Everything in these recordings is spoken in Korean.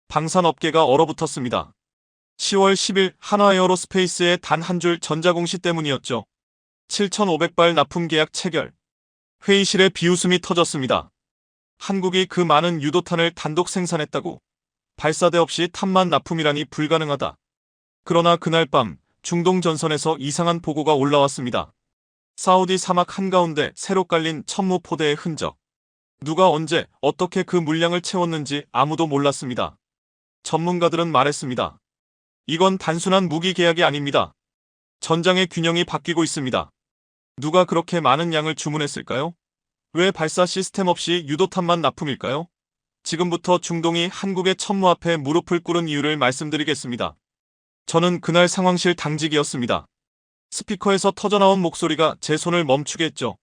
방산업계가 얼어붙었습니다. 10월 10일 한화에어로스페이스의 단 한 줄 전자공시 때문이었죠. 7,500발 납품 계약 체결. 회의실에 비웃음이 터졌습니다. 한국이 그 많은 유도탄을 단독 생산했다고. 발사대 없이 탄만 납품이라니 불가능하다. 그러나 그날 밤 중동 전선에서 이상한 보고가 올라왔습니다. 사우디 사막 한가운데 새로 깔린 천무 포대의 흔적. 누가 언제 어떻게 그 물량을 채웠는지 아무도 몰랐습니다. 전문가들은 말했습니다. 이건 단순한 무기 계약이 아닙니다. 전장의 균형이 바뀌고 있습니다. 누가 그렇게 많은 양을 주문했을까요? 왜 발사 시스템 없이 유도탄만 납품일까요? 지금부터 중동이 한국의 천무 앞에 무릎을 꿇은 이유를 말씀드리겠습니다. 저는 그날 상황실 당직이었습니다. 스피커에서 터져나온 목소리가 제 손을 멈추게 했죠.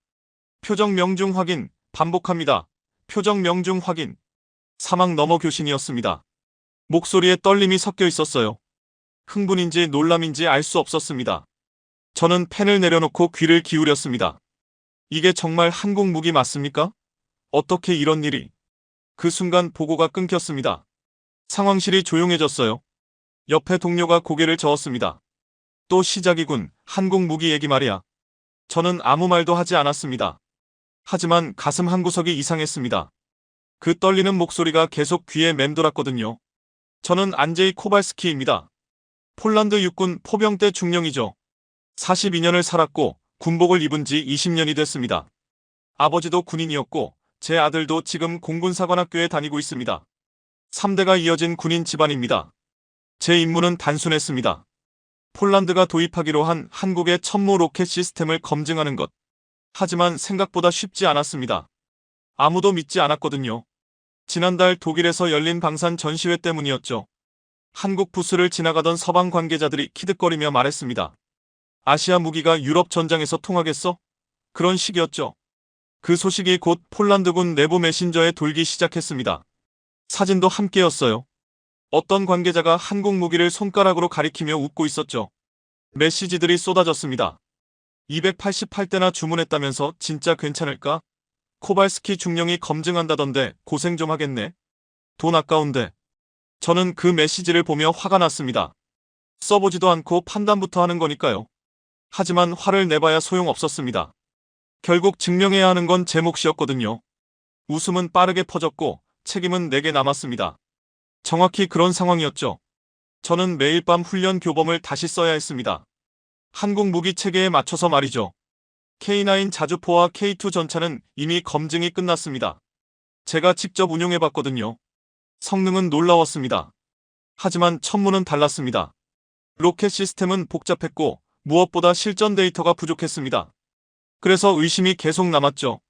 표정 명중 확인, 반복합니다. 표정 명중 확인. 사막 너머 교신이었습니다. 목소리에 떨림이 섞여 있었어요. 흥분인지 놀람인지 알 수 없었습니다. 저는 펜을 내려놓고 귀를 기울였습니다. 이게 정말 한국 무기 맞습니까? 어떻게 이런 일이? 그 순간 보고가 끊겼습니다. 상황실이 조용해졌어요. 옆에 동료가 고개를 저었습니다. 또 시작이군. 한국 무기 얘기 말이야. 저는 아무 말도 하지 않았습니다. 하지만 가슴 한구석이 이상했습니다. 그 떨리는 목소리가 계속 귀에 맴돌았거든요. 저는 안제이 코발스키입니다. 폴란드 육군 포병대 중령이죠. 42년을 살았고 군복을 입은 지 20년이 됐습니다. 아버지도 군인이었고 제 아들도 지금 공군사관학교에 다니고 있습니다. 3대가 이어진 군인 집안입니다. 제 임무는 단순했습니다. 폴란드가 도입하기로 한 한국의 천무 로켓 시스템을 검증하는 것. 하지만 생각보다 쉽지 않았습니다. 아무도 믿지 않았거든요. 지난달 독일에서 열린 방산 전시회 때문이었죠. 한국 부스를 지나가던 서방 관계자들이 키득거리며 말했습니다. 아시아 무기가 유럽 전장에서 통하겠어? 그런 식이었죠. 그 소식이 곧 폴란드군 내부 메신저에 돌기 시작했습니다. 사진도 함께였어요. 어떤 관계자가 한국 무기를 손가락으로 가리키며 웃고 있었죠. 메시지들이 쏟아졌습니다. 288대나 주문했다면서 진짜 괜찮을까? 코발스키 중령이 검증한다던데 고생 좀 하겠네. 돈 아까운데. 저는 그 메시지를 보며 화가 났습니다. 써보지도 않고 판단부터 하는 거니까요. 하지만 화를 내봐야 소용없었습니다. 결국 증명해야 하는 건 제 몫이었거든요. 웃음은 빠르게 퍼졌고 책임은 내게 남았습니다. 정확히 그런 상황이었죠. 저는 매일 밤 훈련 교범을 다시 써야 했습니다. 한국 무기 체계에 맞춰서 말이죠. K9 자주포와 K2 전차는 이미 검증이 끝났습니다. 제가 직접 운용해봤거든요. 성능은 놀라웠습니다. 하지만 천무는 달랐습니다. 로켓 시스템은 복잡했고 무엇보다 실전 데이터가 부족했습니다. 그래서 의심이 계속 남았죠.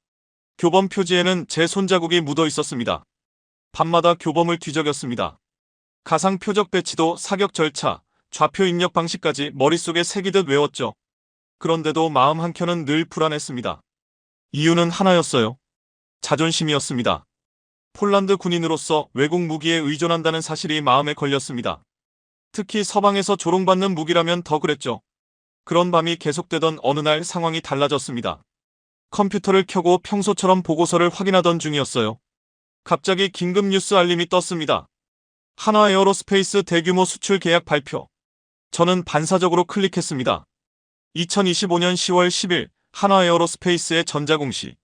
교범 표지에는 제 손자국이 묻어 있었습니다. 밤마다 교범을 뒤적였습니다. 가상 표적 배치도 사격 절차, 좌표 입력 방식까지 머릿속에 새기듯 외웠죠. 그런데도 마음 한켠은 늘 불안했습니다. 이유는 하나였어요. 자존심이었습니다. 폴란드 군인으로서 외국 무기에 의존한다는 사실이 마음에 걸렸습니다. 특히 서방에서 조롱받는 무기라면 더 그랬죠. 그런 밤이 계속되던 어느 날 상황이 달라졌습니다. 컴퓨터를 켜고 평소처럼 보고서를 확인하던 중이었어요. 갑자기 긴급 뉴스 알림이 떴습니다. 한화에어로스페이스 대규모 수출 계약 발표. 저는 반사적으로 클릭했습니다. 2025년 10월 10일 한화에어로스페이스의 전자공시.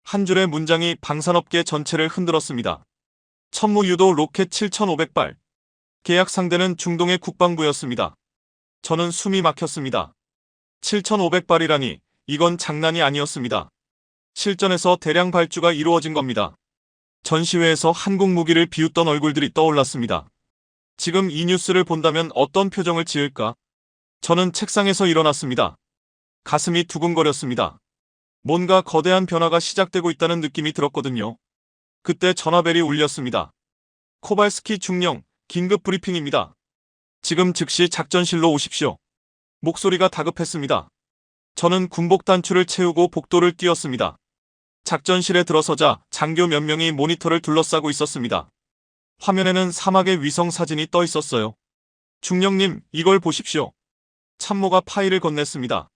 한 줄의 문장이 방산업계 전체를 흔들었습니다. 천무유도 로켓 7,500발. 계약 상대는 중동의 국방부였습니다. 저는 숨이 막혔습니다. 7,500발이라니 이건 장난이 아니었습니다. 실전에서 대량 발주가 이루어진 겁니다. 전시회에서 한국 무기를 비웃던 얼굴들이 떠올랐습니다. 지금 이 뉴스를 본다면 어떤 표정을 지을까? 저는 책상에서 일어났습니다. 가슴이 두근거렸습니다. 뭔가 거대한 변화가 시작되고 있다는 느낌이 들었거든요. 그때 전화벨이 울렸습니다. 코발스키 중령, 긴급 브리핑입니다. 지금 즉시 작전실로 오십시오. 목소리가 다급했습니다. 저는 군복 단추를 채우고 복도를 뛰었습니다. 작전실에 들어서자 장교 몇 명이 모니터를 둘러싸고 있었습니다. 화면에는 사막의 위성 사진이 떠 있었어요. 중령님, 이걸 보십시오. 참모가 파일을 건넸습니다.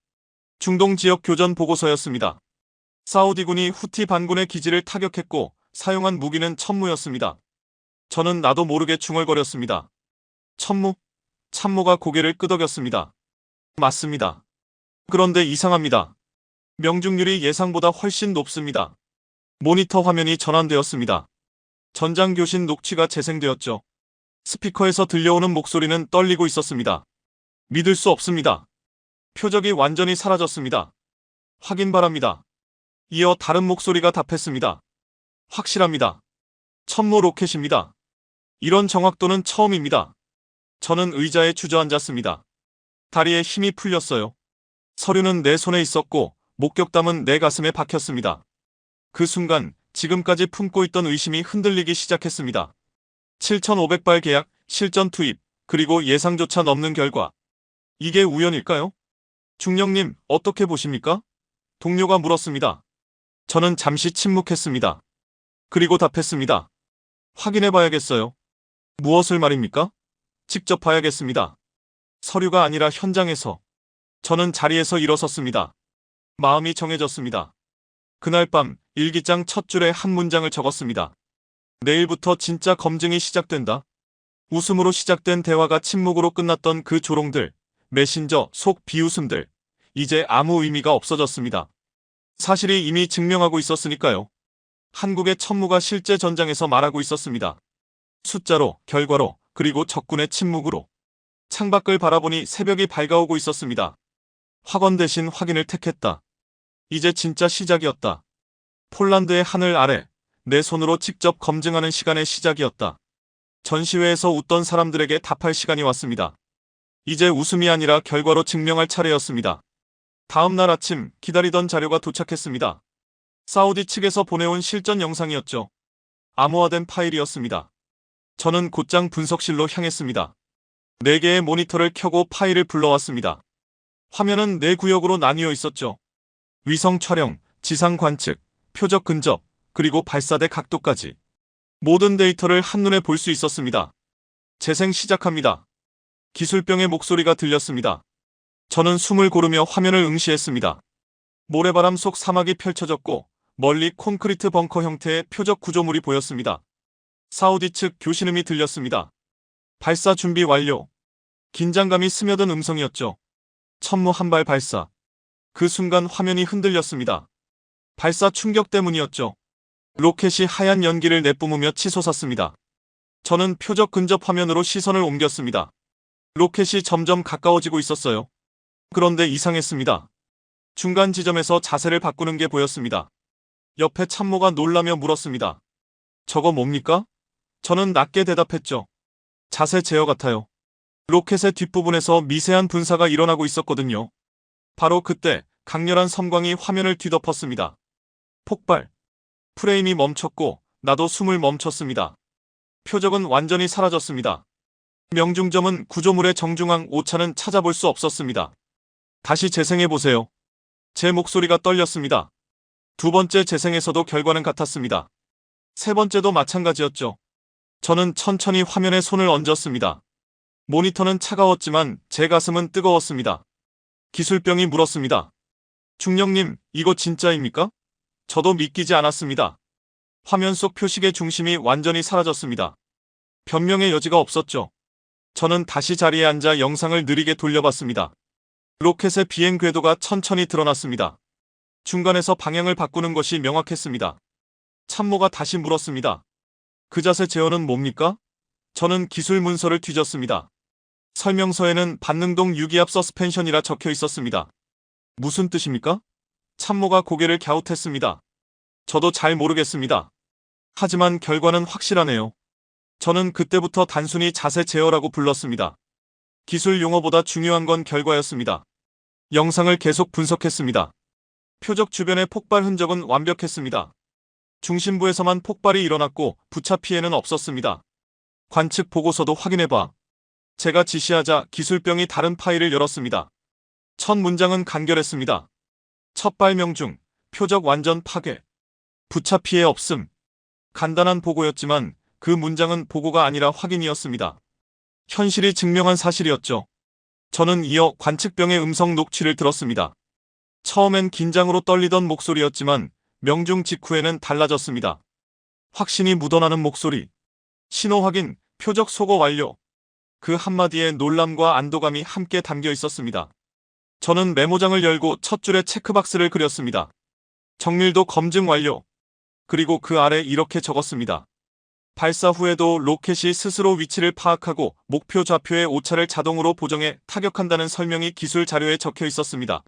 중동 지역 교전 보고서였습니다. 사우디군이 후티 반군의 기지를 타격했고 사용한 무기는 천무였습니다. 저는 나도 모르게 중얼거렸습니다. 천무? 참모가 고개를 끄덕였습니다. 맞습니다. 그런데 이상합니다. 명중률이 예상보다 훨씬 높습니다. 모니터 화면이 전환되었습니다. 전장교신 녹취가 재생되었죠. 스피커에서 들려오는 목소리는 떨리고 있었습니다. 믿을 수 없습니다. 표적이 완전히 사라졌습니다. 확인 바랍니다. 이어 다른 목소리가 답했습니다. 확실합니다. 천무 로켓입니다. 이런 정확도는 처음입니다. 저는 의자에 주저앉았습니다. 다리에 힘이 풀렸어요. 서류는 내 손에 있었고 목격담은 내 가슴에 박혔습니다. 그 순간 지금까지 품고 있던 의심이 흔들리기 시작했습니다. 7,500발 계약, 실전 투입, 그리고 예상조차 넘는 결과. 이게 우연일까요? 중령님, 어떻게 보십니까? 동료가 물었습니다. 저는 잠시 침묵했습니다. 그리고 답했습니다. 확인해봐야겠어요. 무엇을 말입니까? 직접 봐야겠습니다. 서류가 아니라 현장에서. 저는 자리에서 일어섰습니다. 마음이 정해졌습니다. 그날 밤 일기장 첫 줄에 한 문장을 적었습니다. 내일부터 진짜 검증이 시작된다. 웃음으로 시작된 대화가 침묵으로 끝났던 그 조롱들, 메신저 속 비웃음들, 이제 아무 의미가 없어졌습니다. 사실이 이미 증명하고 있었으니까요. 한국의 천무가 실제 전장에서 말하고 있었습니다. 숫자로, 결과로, 그리고 적군의 침묵으로. 창밖을 바라보니 새벽이 밝아오고 있었습니다. 확언 대신 확인을 택했다. 이제 진짜 시작이었다. 폴란드의 하늘 아래 내 손으로 직접 검증하는 시간의 시작이었다. 전시회에서 웃던 사람들에게 답할 시간이 왔습니다. 이제 웃음이 아니라 결과로 증명할 차례였습니다. 다음 날 아침 기다리던 자료가 도착했습니다. 사우디 측에서 보내온 실전 영상이었죠. 암호화된 파일이었습니다. 저는 곧장 분석실로 향했습니다. 4개의 모니터를 켜고 파일을 불러왔습니다. 화면은 4구역으로 나뉘어 있었죠. 위성 촬영, 지상 관측, 표적 근접, 그리고 발사대 각도까지. 모든 데이터를 한눈에 볼 수 있었습니다. 재생 시작합니다. 기술병의 목소리가 들렸습니다. 저는 숨을 고르며 화면을 응시했습니다. 모래바람 속 사막이 펼쳐졌고 멀리 콘크리트 벙커 형태의 표적 구조물이 보였습니다. 사우디 측 교신음이 들렸습니다. 발사 준비 완료. 긴장감이 스며든 음성이었죠. 천무 한 발 발사. 그 순간 화면이 흔들렸습니다. 발사 충격 때문이었죠. 로켓이 하얀 연기를 내뿜으며 치솟았습니다. 저는 표적 근접 화면으로 시선을 옮겼습니다. 로켓이 점점 가까워지고 있었어요. 그런데 이상했습니다. 중간 지점에서 자세를 바꾸는 게 보였습니다. 옆에 참모가 놀라며 물었습니다. 저거 뭡니까? 저는 낮게 대답했죠. 자세 제어 같아요. 로켓의 뒷부분에서 미세한 분사가 일어나고 있었거든요. 바로 그때 강렬한 섬광이 화면을 뒤덮었습니다. 폭발. 프레임이 멈췄고 나도 숨을 멈췄습니다. 표적은 완전히 사라졌습니다. 명중점은 구조물의 정중앙 오차는 찾아볼 수 없었습니다. 다시 재생해보세요. 제 목소리가 떨렸습니다. 두 번째 재생에서도 결과는 같았습니다. 세 번째도 마찬가지였죠. 저는 천천히 화면에 손을 얹었습니다. 모니터는 차가웠지만 제 가슴은 뜨거웠습니다. 기술병이 물었습니다. 중령님, 이거 진짜입니까? 저도 믿기지 않았습니다. 화면 속 표식의 중심이 완전히 사라졌습니다. 변명의 여지가 없었죠. 저는 다시 자리에 앉아 영상을 느리게 돌려봤습니다. 로켓의 비행 궤도가 천천히 드러났습니다. 중간에서 방향을 바꾸는 것이 명확했습니다. 참모가 다시 물었습니다. 그 자세 제어는 뭡니까? 저는 기술 문서를 뒤졌습니다. 설명서에는 반능동 유기압 서스펜션이라 적혀 있었습니다. 무슨 뜻입니까? 참모가 고개를 갸웃했습니다. 저도 잘 모르겠습니다. 하지만 결과는 확실하네요. 저는 그때부터 단순히 자세 제어라고 불렀습니다. 기술 용어보다 중요한 건 결과였습니다. 영상을 계속 분석했습니다. 표적 주변의 폭발 흔적은 완벽했습니다. 중심부에서만 폭발이 일어났고 부차 피해는 없었습니다. 관측 보고서도 확인해봐. 제가 지시하자 기술병이 다른 파일을 열었습니다. 첫 문장은 간결했습니다. 첫 발명 중 표적 완전 파괴. 부차 피해 없음. 간단한 보고였지만 그 문장은 보고가 아니라 확인이었습니다. 현실이 증명한 사실이었죠. 저는 이어 관측병의 음성 녹취를 들었습니다. 처음엔 긴장으로 떨리던 목소리였지만 명중 직후에는 달라졌습니다. 확신이 묻어나는 목소리. 신호 확인, 표적 소거 완료. 그 한마디에 놀람과 안도감이 함께 담겨 있었습니다. 저는 메모장을 열고 첫 줄에 체크박스를 그렸습니다. 정밀도 검증 완료. 그리고 그 아래 이렇게 적었습니다. 발사 후에도 로켓이 스스로 위치를 파악하고 목표 좌표의 오차를 자동으로 보정해 타격한다는 설명이 기술 자료에 적혀 있었습니다.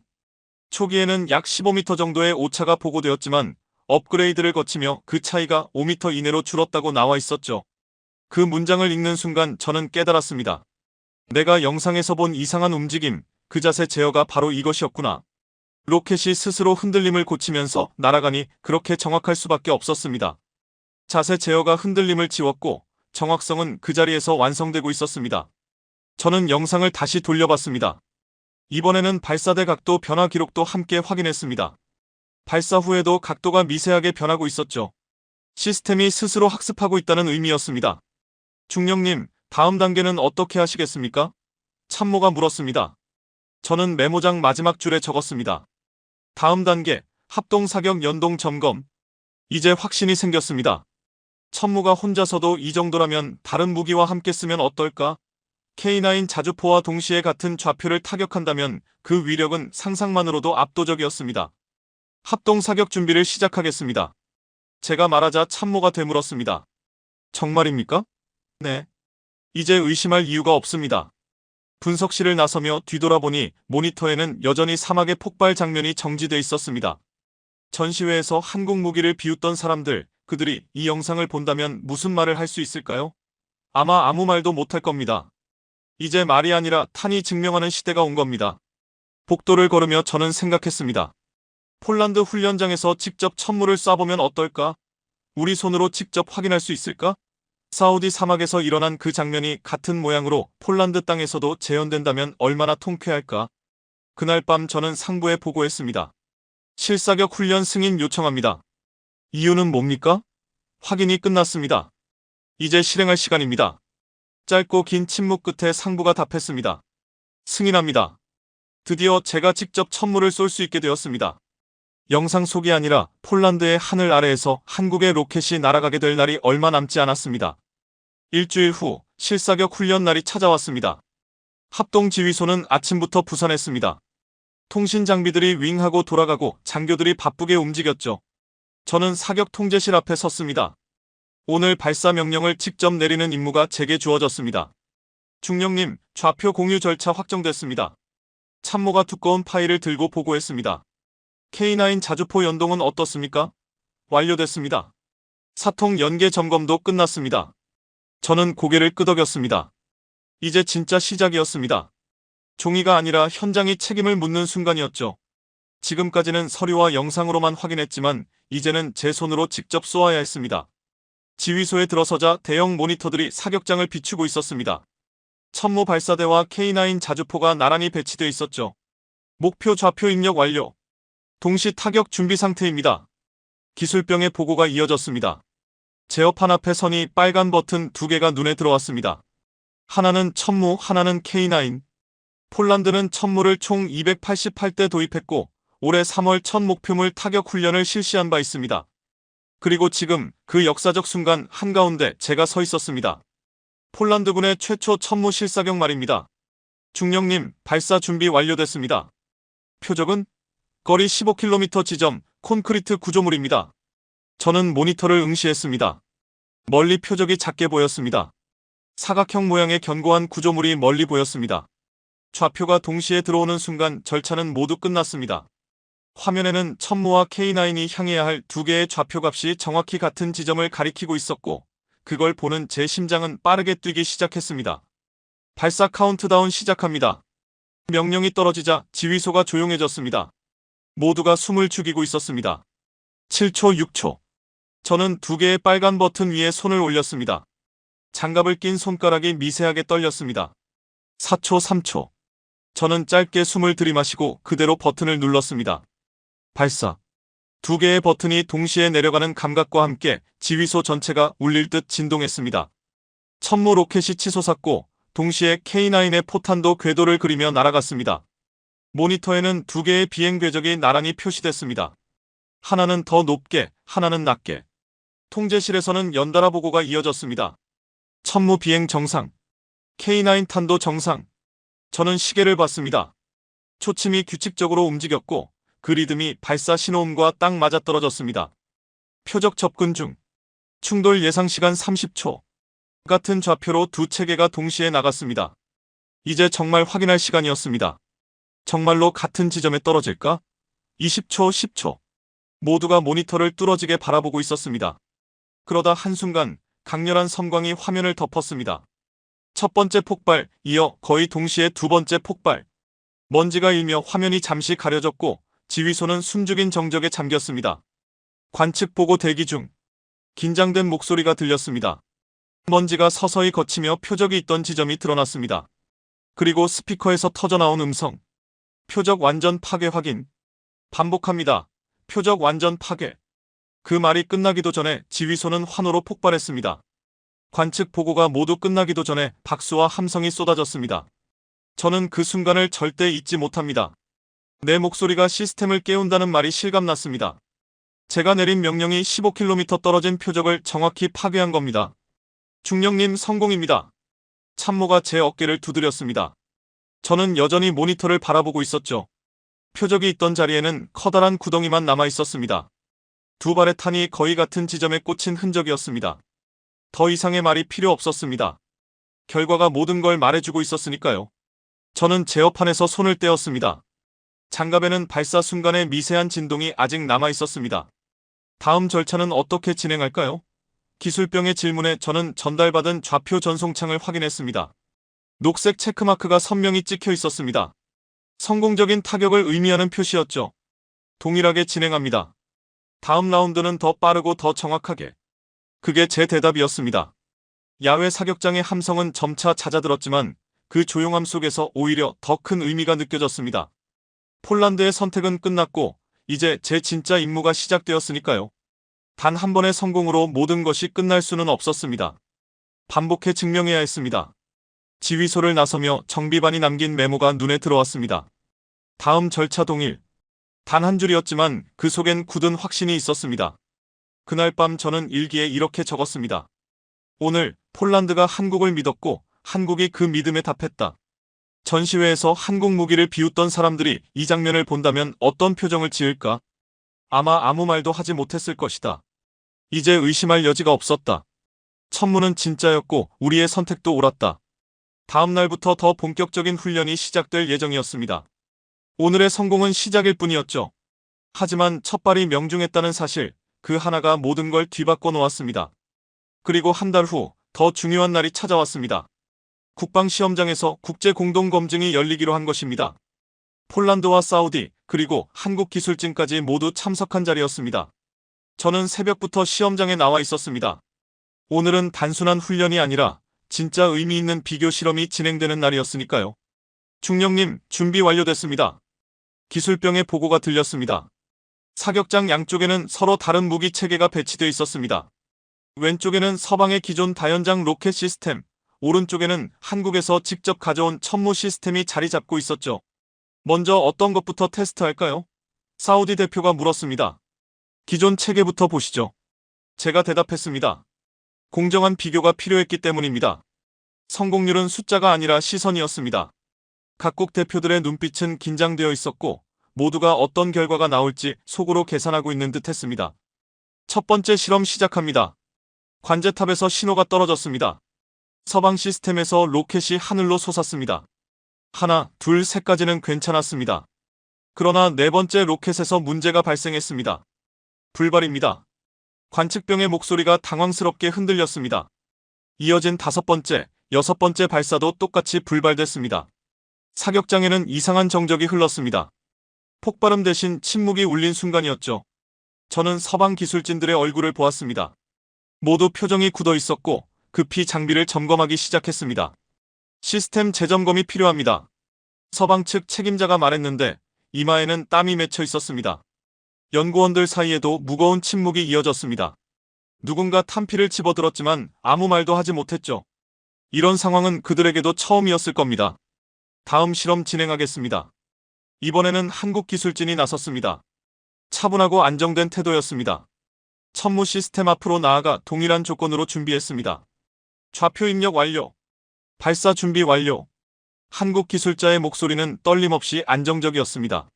초기에는 약 15m 정도의 오차가 보고되었지만 업그레이드를 거치며 그 차이가 5m 이내로 줄었다고 나와 있었죠. 그 문장을 읽는 순간 저는 깨달았습니다. 내가 영상에서 본 이상한 움직임, 그 자세 제어가 바로 이것이었구나. 로켓이 스스로 흔들림을 고치면서 날아가니 그렇게 정확할 수밖에 없었습니다. 자세 제어가 흔들림을 지웠고 정확성은 그 자리에서 완성되고 있었습니다. 저는 영상을 다시 돌려봤습니다. 이번에는 발사대 각도 변화 기록도 함께 확인했습니다. 발사 후에도 각도가 미세하게 변하고 있었죠. 시스템이 스스로 학습하고 있다는 의미였습니다. 중령님, 다음 단계는 어떻게 하시겠습니까? 참모가 물었습니다. 저는 메모장 마지막 줄에 적었습니다. 다음 단계, 합동사격 연동 점검. 이제 확신이 생겼습니다. 천무가 혼자서도 이 정도라면 다른 무기와 함께 쓰면 어떨까? K9 자주포와 동시에 같은 좌표를 타격한다면 그 위력은 상상만으로도 압도적이었습니다. 합동사격 준비를 시작하겠습니다. 제가 말하자 참모가 되물었습니다. 정말입니까? 네. 이제 의심할 이유가 없습니다. 분석실을 나서며 뒤돌아보니 모니터에는 여전히 사막의 폭발 장면이 정지돼 있었습니다. 전시회에서 한국 무기를 비웃던 사람들, 그들이 이 영상을 본다면 무슨 말을 할 수 있을까요? 아마 아무 말도 못할 겁니다. 이제 말이 아니라 탄이 증명하는 시대가 온 겁니다. 복도를 걸으며 저는 생각했습니다. 폴란드 훈련장에서 직접 천물을 쏴보면 어떨까? 우리 손으로 직접 확인할 수 있을까? 사우디 사막에서 일어난 그 장면이 같은 모양으로 폴란드 땅에서도 재현된다면 얼마나 통쾌할까? 그날 밤 저는 상부에 보고했습니다. 실사격 훈련 승인 요청합니다. 이유는 뭡니까? 확인이 끝났습니다. 이제 실행할 시간입니다. 짧고 긴 침묵 끝에 상부가 답했습니다. 승인합니다. 드디어 제가 직접 천물을 쏠 수 있게 되었습니다. 영상 속이 아니라 폴란드의 하늘 아래에서 한국의 로켓이 날아가게 될 날이 얼마 남지 않았습니다. 일주일 후 실사격 훈련 날이 찾아왔습니다. 합동지휘소는 아침부터 부산했습니다. 통신 장비들이 윙하고 돌아가고 장교들이 바쁘게 움직였죠. 저는 사격 통제실 앞에 섰습니다. 오늘 발사 명령을 직접 내리는 임무가 제게 주어졌습니다. 중령님, 좌표 공유 절차 확정됐습니다. 참모가 두꺼운 파일을 들고 보고했습니다. K9 자주포 연동은 어떻습니까? 완료됐습니다. 사통 연계 점검도 끝났습니다. 저는 고개를 끄덕였습니다. 이제 진짜 시작이었습니다. 종이가 아니라 현장이 책임을 묻는 순간이었죠. 지금까지는 서류와 영상으로만 확인했지만 이제는 제 손으로 직접 쏘아야 했습니다. 지휘소에 들어서자 대형 모니터들이 사격장을 비추고 있었습니다. 천무 발사대와 K9 자주포가 나란히 배치되어 있었죠. 목표 좌표 입력 완료. 동시 타격 준비 상태입니다. 기술병의 보고가 이어졌습니다. 제어판 앞에 선이 빨간 버튼 2개가 눈에 들어왔습니다. 하나는 천무, 하나는 K9. 폴란드는 천무를 총 288대 도입했고 올해 3월 첫 목표물 타격 훈련을 실시한 바 있습니다. 그리고 지금 그 역사적 순간 한가운데 제가 서 있었습니다. 폴란드군의 최초 천무 실사격 말입니다. 중령님, 발사 준비 완료됐습니다. 표적은? 거리 15km 지점, 콘크리트 구조물입니다. 저는 모니터를 응시했습니다. 멀리 표적이 작게 보였습니다. 사각형 모양의 견고한 구조물이 멀리 보였습니다. 좌표가 동시에 들어오는 순간 절차는 모두 끝났습니다. 화면에는 천무와 K9이 향해야 할 2개의 좌표값이 정확히 같은 지점을 가리키고 있었고 그걸 보는 제 심장은 빠르게 뛰기 시작했습니다. 발사 카운트다운 시작합니다. 명령이 떨어지자 지휘소가 조용해졌습니다. 모두가 숨을 죽이고 있었습니다. 7초, 6초. 저는 2개의 빨간 버튼 위에 손을 올렸습니다. 장갑을 낀 손가락이 미세하게 떨렸습니다. 4초, 3초. 저는 짧게 숨을 들이마시고 그대로 버튼을 눌렀습니다. 발사. 2개의 버튼이 동시에 내려가는 감각과 함께 지휘소 전체가 울릴 듯 진동했습니다. 천무 로켓이 치솟았고 동시에 K9의 포탄도 궤도를 그리며 날아갔습니다. 모니터에는 2개의 비행 궤적이 나란히 표시됐습니다. 하나는 더 높게, 하나는 낮게. 통제실에서는 연달아 보고가 이어졌습니다. 천무 비행 정상. K9 탄도 정상. 저는 시계를 봤습니다. 초침이 규칙적으로 움직였고 그 리듬이 발사 신호음과 딱 맞아떨어졌습니다. 표적 접근 중. 충돌 예상 시간 30초. 같은 좌표로 두 체계가 동시에 나갔습니다. 이제 정말 확인할 시간이었습니다. 정말로 같은 지점에 떨어질까? 20초, 10초. 모두가 모니터를 뚫어지게 바라보고 있었습니다. 그러다 한순간 강렬한 섬광이 화면을 덮었습니다. 첫 번째 폭발, 이어 거의 동시에 두 번째 폭발. 먼지가 일며 화면이 잠시 가려졌고 지휘소는 숨죽인 정적에 잠겼습니다. 관측 보고 대기 중. 긴장된 목소리가 들렸습니다. 먼지가 서서히 걷히며 표적이 있던 지점이 드러났습니다. 그리고 스피커에서 터져나온 음성. 표적 완전 파괴 확인. 반복합니다. 표적 완전 파괴. 그 말이 끝나기도 전에 지휘소는 환호로 폭발했습니다. 관측 보고가 모두 끝나기도 전에 박수와 함성이 쏟아졌습니다. 저는 그 순간을 절대 잊지 못합니다. 내 목소리가 시스템을 깨운다는 말이 실감났습니다. 제가 내린 명령이 15km 떨어진 표적을 정확히 파괴한 겁니다. 중령님 성공입니다. 참모가 제 어깨를 두드렸습니다. 저는 여전히 모니터를 바라보고 있었죠. 표적이 있던 자리에는 커다란 구덩이만 남아 있었습니다. 두 발의 탄이 거의 같은 지점에 꽂힌 흔적이었습니다. 더 이상의 말이 필요 없었습니다. 결과가 모든 걸 말해주고 있었으니까요. 저는 제어판에서 손을 떼었습니다. 장갑에는 발사 순간의 미세한 진동이 아직 남아 있었습니다. 다음 절차는 어떻게 진행할까요? 기술병의 질문에 저는 전달받은 좌표 전송창을 확인했습니다. 녹색 체크마크가 선명히 찍혀 있었습니다. 성공적인 타격을 의미하는 표시였죠. 동일하게 진행합니다. 다음 라운드는 더 빠르고 더 정확하게. 그게 제 대답이었습니다. 야외 사격장의 함성은 점차 잦아들었지만 그 조용함 속에서 오히려 더 큰 의미가 느껴졌습니다. 폴란드의 선택은 끝났고 이제 제 진짜 임무가 시작되었으니까요. 단 한 번의 성공으로 모든 것이 끝날 수는 없었습니다. 반복해 증명해야 했습니다. 지휘소를 나서며 정비반이 남긴 메모가 눈에 들어왔습니다. 다음 절차 동일. 단 한 줄이었지만 그 속엔 굳은 확신이 있었습니다. 그날 밤 저는 일기에 이렇게 적었습니다. 오늘 폴란드가 한국을 믿었고 한국이 그 믿음에 답했다. 전시회에서 한국 무기를 비웃던 사람들이 이 장면을 본다면 어떤 표정을 지을까? 아마 아무 말도 하지 못했을 것이다. 이제 의심할 여지가 없었다. 천문은 진짜였고 우리의 선택도 옳았다. 다음 날부터 더 본격적인 훈련이 시작될 예정이었습니다. 오늘의 성공은 시작일 뿐이었죠. 하지만 첫 발이 명중했다는 사실, 그 하나가 모든 걸 뒤바꿔 놓았습니다. 그리고 한 달 후 더 중요한 날이 찾아왔습니다. 국방시험장에서 국제공동검증이 열리기로 한 것입니다. 폴란드와 사우디, 그리고 한국 기술진까지 모두 참석한 자리였습니다. 저는 새벽부터 시험장에 나와 있었습니다. 오늘은 단순한 훈련이 아니라 진짜 의미 있는 비교 실험이 진행되는 날이었으니까요. 중령님, 준비 완료됐습니다. 기술병의 보고가 들렸습니다. 사격장 양쪽에는 서로 다른 무기 체계가 배치되어 있었습니다. 왼쪽에는 서방의 기존 다연장 로켓 시스템, 오른쪽에는 한국에서 직접 가져온 천무 시스템이 자리 잡고 있었죠. 먼저 어떤 것부터 테스트할까요? 사우디 대표가 물었습니다. 기존 체계부터 보시죠. 제가 대답했습니다. 공정한 비교가 필요했기 때문입니다. 성공률은 숫자가 아니라 시선이었습니다. 각국 대표들의 눈빛은 긴장되어 있었고 모두가 어떤 결과가 나올지 속으로 계산하고 있는 듯 했습니다. 첫 번째 실험 시작합니다. 관제탑에서 신호가 떨어졌습니다. 서방 시스템에서 로켓이 하늘로 솟았습니다. 하나, 둘, 셋까지는 괜찮았습니다. 그러나 네 번째 로켓에서 문제가 발생했습니다. 불발입니다. 관측병의 목소리가 당황스럽게 흔들렸습니다. 이어진 다섯 번째, 여섯 번째 발사도 똑같이 불발됐습니다. 사격장에는 이상한 정적이 흘렀습니다. 폭발음 대신 침묵이 울린 순간이었죠. 저는 서방 기술진들의 얼굴을 보았습니다. 모두 표정이 굳어 있었고 급히 장비를 점검하기 시작했습니다. 시스템 재점검이 필요합니다. 서방 측 책임자가 말했는데 이마에는 땀이 맺혀 있었습니다. 연구원들 사이에도 무거운 침묵이 이어졌습니다. 누군가 탄피를 집어들었지만 아무 말도 하지 못했죠. 이런 상황은 그들에게도 처음이었을 겁니다. 다음 실험 진행하겠습니다. 이번에는 한국 기술진이 나섰습니다. 차분하고 안정된 태도였습니다. 천무 시스템 앞으로 나아가 동일한 조건으로 준비했습니다. 좌표 입력 완료. 발사 준비 완료. 한국 기술자의 목소리는 떨림없이 안정적이었습니다.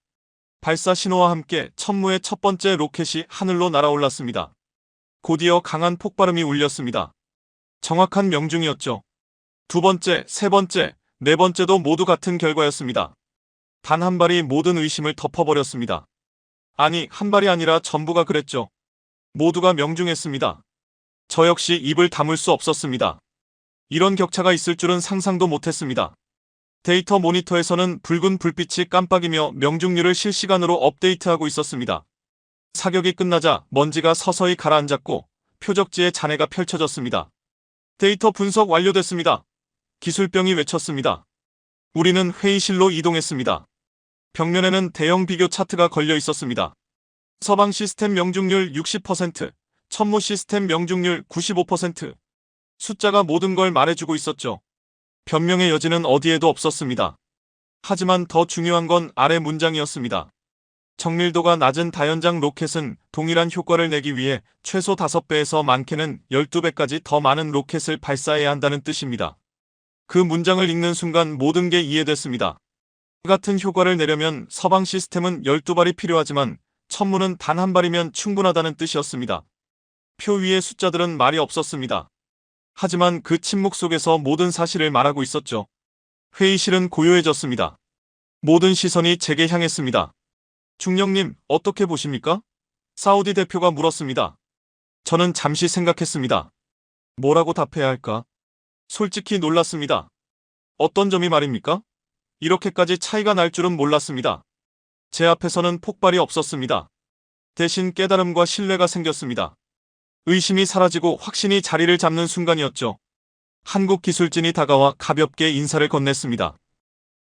발사 신호와 함께 천무의 첫 번째 로켓이 하늘로 날아올랐습니다. 곧이어 강한 폭발음이 울렸습니다. 정확한 명중이었죠. 두 번째, 세 번째, 네 번째도 모두 같은 결과였습니다. 단 한 발이 모든 의심을 덮어버렸습니다. 아니, 한 발이 아니라 전부가 그랬죠. 모두가 명중했습니다. 저 역시 입을 다물 수 없었습니다. 이런 격차가 있을 줄은 상상도 못했습니다. 데이터 모니터에서는 붉은 불빛이 깜빡이며 명중률을 실시간으로 업데이트하고 있었습니다. 사격이 끝나자 먼지가 서서히 가라앉았고 표적지에 잔해가 펼쳐졌습니다. 데이터 분석 완료됐습니다. 기술병이 외쳤습니다. 우리는 회의실로 이동했습니다. 벽면에는 대형 비교 차트가 걸려 있었습니다. 서방 시스템 명중률 60%, 천무 시스템 명중률 95%. 숫자가 모든 걸 말해주고 있었죠. 변명의 여지는 어디에도 없었습니다. 하지만 더 중요한 건 아래 문장이었습니다. 정밀도가 낮은 다연장 로켓은 동일한 효과를 내기 위해 최소 5배에서 많게는 12배까지 더 많은 로켓을 발사해야 한다는 뜻입니다. 그 문장을 읽는 순간 모든 게 이해됐습니다. 같은 효과를 내려면 서방 시스템은 12발이 필요하지만 천무는 단 한 발이면 충분하다는 뜻이었습니다. 표 위의 숫자들은 말이 없었습니다. 하지만 그 침묵 속에서 모든 사실을 말하고 있었죠. 회의실은 고요해졌습니다. 모든 시선이 제게 향했습니다. 중령님, 어떻게 보십니까? 사우디 대표가 물었습니다. 저는 잠시 생각했습니다. 뭐라고 답해야 할까? 솔직히 놀랐습니다. 어떤 점이 말입니까? 이렇게까지 차이가 날 줄은 몰랐습니다. 제 앞에서는 폭발이 없었습니다. 대신 깨달음과 신뢰가 생겼습니다. 의심이 사라지고 확신이 자리를 잡는 순간이었죠. 한국 기술진이 다가와 가볍게 인사를 건넸습니다.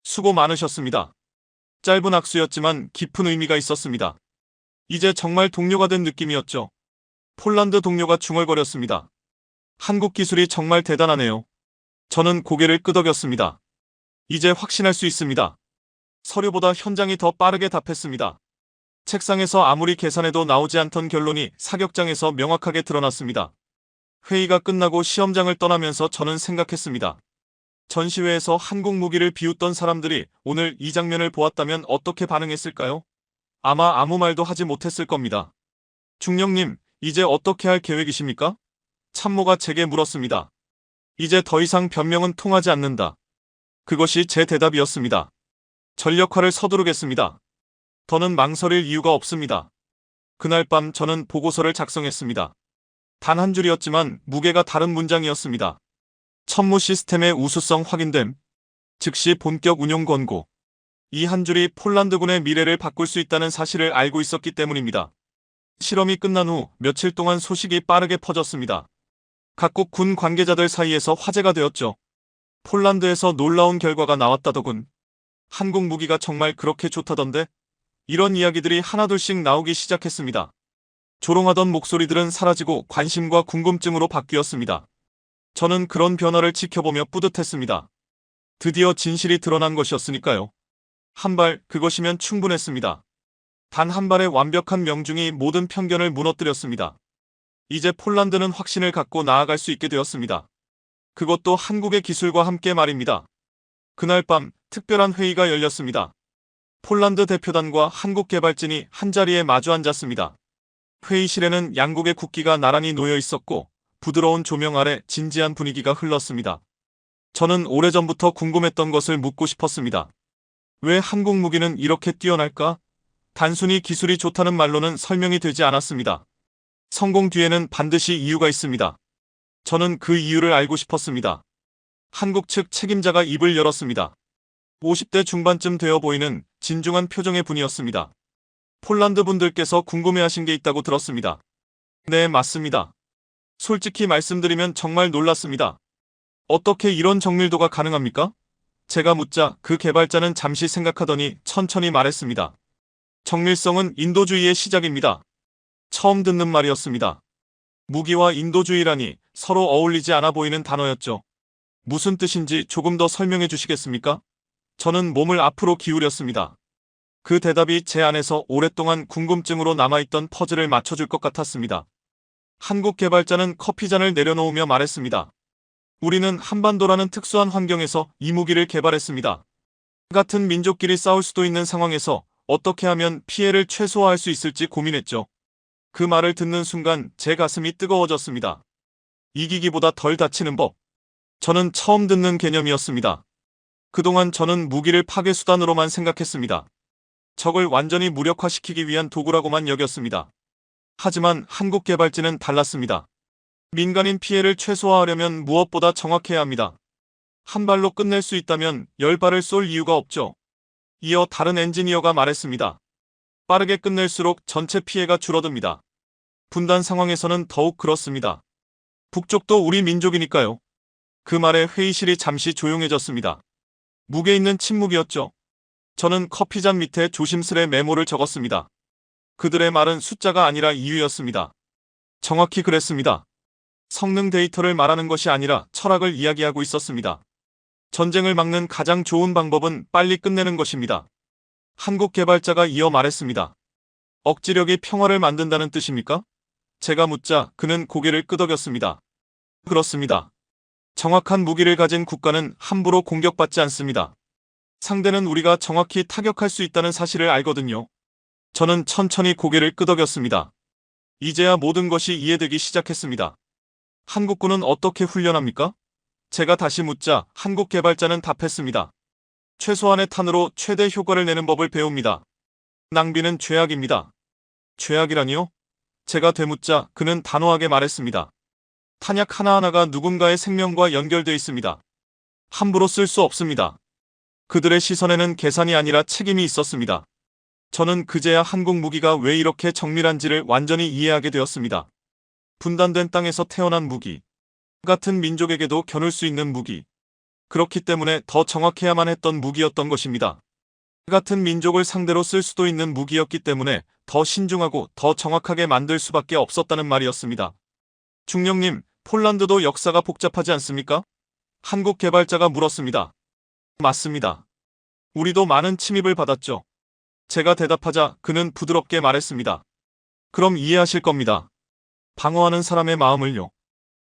수고 많으셨습니다. 짧은 악수였지만 깊은 의미가 있었습니다. 이제 정말 동료가 된 느낌이었죠. 폴란드 동료가 중얼거렸습니다. 한국 기술이 정말 대단하네요. 저는 고개를 끄덕였습니다. 이제 확신할 수 있습니다. 서류보다 현장이 더 빠르게 답했습니다. 책상에서 아무리 계산해도 나오지 않던 결론이 사격장에서 명확하게 드러났습니다. 회의가 끝나고 시험장을 떠나면서 저는 생각했습니다. 전시회에서 한국 무기를 비웃던 사람들이 오늘 이 장면을 보았다면 어떻게 반응했을까요? 아마 아무 말도 하지 못했을 겁니다. 중령님, 이제 어떻게 할 계획이십니까? 참모가 제게 물었습니다. 이제 더 이상 변명은 통하지 않는다. 그것이 제 대답이었습니다. 전력화를 서두르겠습니다. 더는 망설일 이유가 없습니다. 그날 밤 저는 보고서를 작성했습니다. 단 한 줄이었지만 무게가 다른 문장이었습니다. 천무 시스템의 우수성 확인됨. 즉시 본격 운용 권고. 이 한 줄이 폴란드군의 미래를 바꿀 수 있다는 사실을 알고 있었기 때문입니다. 실험이 끝난 후 며칠 동안 소식이 빠르게 퍼졌습니다. 각국 군 관계자들 사이에서 화제가 되었죠. 폴란드에서 놀라운 결과가 나왔다더군. 한국 무기가 정말 그렇게 좋다던데? 이런 이야기들이 하나둘씩 나오기 시작했습니다. 조롱하던 목소리들은 사라지고 관심과 궁금증으로 바뀌었습니다. 저는 그런 변화를 지켜보며 뿌듯했습니다. 드디어 진실이 드러난 것이었으니까요. 한 발, 그것이면 충분했습니다. 단 한 발의 완벽한 명중이 모든 편견을 무너뜨렸습니다. 이제 폴란드는 확신을 갖고 나아갈 수 있게 되었습니다. 그것도 한국의 기술과 함께 말입니다. 그날 밤 특별한 회의가 열렸습니다. 폴란드 대표단과 한국 개발진이 한자리에 마주 앉았습니다. 회의실에는 양국의 국기가 나란히 놓여 있었고 부드러운 조명 아래 진지한 분위기가 흘렀습니다. 저는 오래전부터 궁금했던 것을 묻고 싶었습니다. 왜 한국 무기는 이렇게 뛰어날까? 단순히 기술이 좋다는 말로는 설명이 되지 않았습니다. 성공 뒤에는 반드시 이유가 있습니다. 저는 그 이유를 알고 싶었습니다. 한국 측 책임자가 입을 열었습니다. 50대 중반쯤 되어 보이는 진중한 표정의 분이었습니다. 폴란드 분들께서 궁금해하신 게 있다고 들었습니다. 네, 맞습니다. 솔직히 말씀드리면 정말 놀랐습니다. 어떻게 이런 정밀도가 가능합니까? 제가 묻자 그 개발자는 잠시 생각하더니 천천히 말했습니다. 정밀성은 인도주의의 시작입니다. 처음 듣는 말이었습니다. 무기와 인도주의라니 서로 어울리지 않아 보이는 단어였죠. 무슨 뜻인지 조금 더 설명해 주시겠습니까? 저는 몸을 앞으로 기울였습니다. 그 대답이 제 안에서 오랫동안 궁금증으로 남아있던 퍼즐을 맞춰줄 것 같았습니다. 한국 개발자는 커피잔을 내려놓으며 말했습니다. 우리는 한반도라는 특수한 환경에서 이 무기를 개발했습니다. 같은 민족끼리 싸울 수도 있는 상황에서 어떻게 하면 피해를 최소화할 수 있을지 고민했죠. 그 말을 듣는 순간 제 가슴이 뜨거워졌습니다. 이기기보다 덜 다치는 법. 저는 처음 듣는 개념이었습니다. 그동안 저는 무기를 파괴 수단으로만 생각했습니다. 적을 완전히 무력화시키기 위한 도구라고만 여겼습니다. 하지만 한국 개발지는 달랐습니다. 민간인 피해를 최소화하려면 무엇보다 정확해야 합니다. 한 발로 끝낼 수 있다면 10발을 쏠 이유가 없죠. 이어 다른 엔지니어가 말했습니다. 빠르게 끝낼수록 전체 피해가 줄어듭니다. 분단 상황에서는 더욱 그렇습니다. 북쪽도 우리 민족이니까요. 그 말에 회의실이 잠시 조용해졌습니다. 무게 있는 침묵이었죠. 저는 커피잔 밑에 조심스레 메모를 적었습니다. 그들의 말은 숫자가 아니라 이유였습니다. 정확히 그랬습니다. 성능 데이터를 말하는 것이 아니라 철학을 이야기하고 있었습니다. 전쟁을 막는 가장 좋은 방법은 빨리 끝내는 것입니다. 한국 개발자가 이어 말했습니다. 억지력이 평화를 만든다는 뜻입니까? 제가 묻자 그는 고개를 끄덕였습니다. 그렇습니다. 정확한 무기를 가진 국가는 함부로 공격받지 않습니다. 상대는 우리가 정확히 타격할 수 있다는 사실을 알거든요. 저는 천천히 고개를 끄덕였습니다. 이제야 모든 것이 이해되기 시작했습니다. 한국군은 어떻게 훈련합니까? 제가 다시 묻자 한국 개발자는 답했습니다. 최소한의 탄으로 최대 효과를 내는 법을 배웁니다. 낭비는 죄악입니다. 죄악이라니요? 제가 되묻자 그는 단호하게 말했습니다. 탄약 하나하나가 누군가의 생명과 연결되어 있습니다. 함부로 쓸 수 없습니다. 그들의 시선에는 계산이 아니라 책임이 있었습니다. 저는 그제야 한국 무기가 왜 이렇게 정밀한지를 완전히 이해하게 되었습니다. 분단된 땅에서 태어난 무기. 같은 민족에게도 겨눌 수 있는 무기. 그렇기 때문에 더 정확해야만 했던 무기였던 것입니다. 같은 민족을 상대로 쓸 수도 있는 무기였기 때문에 더 신중하고 더 정확하게 만들 수밖에 없었다는 말이었습니다. 중령님, 폴란드도 역사가 복잡하지 않습니까? 한국 개발자가 물었습니다. 맞습니다. 우리도 많은 침입을 받았죠. 제가 대답하자 그는 부드럽게 말했습니다. 그럼 이해하실 겁니다. 방어하는 사람의 마음을요.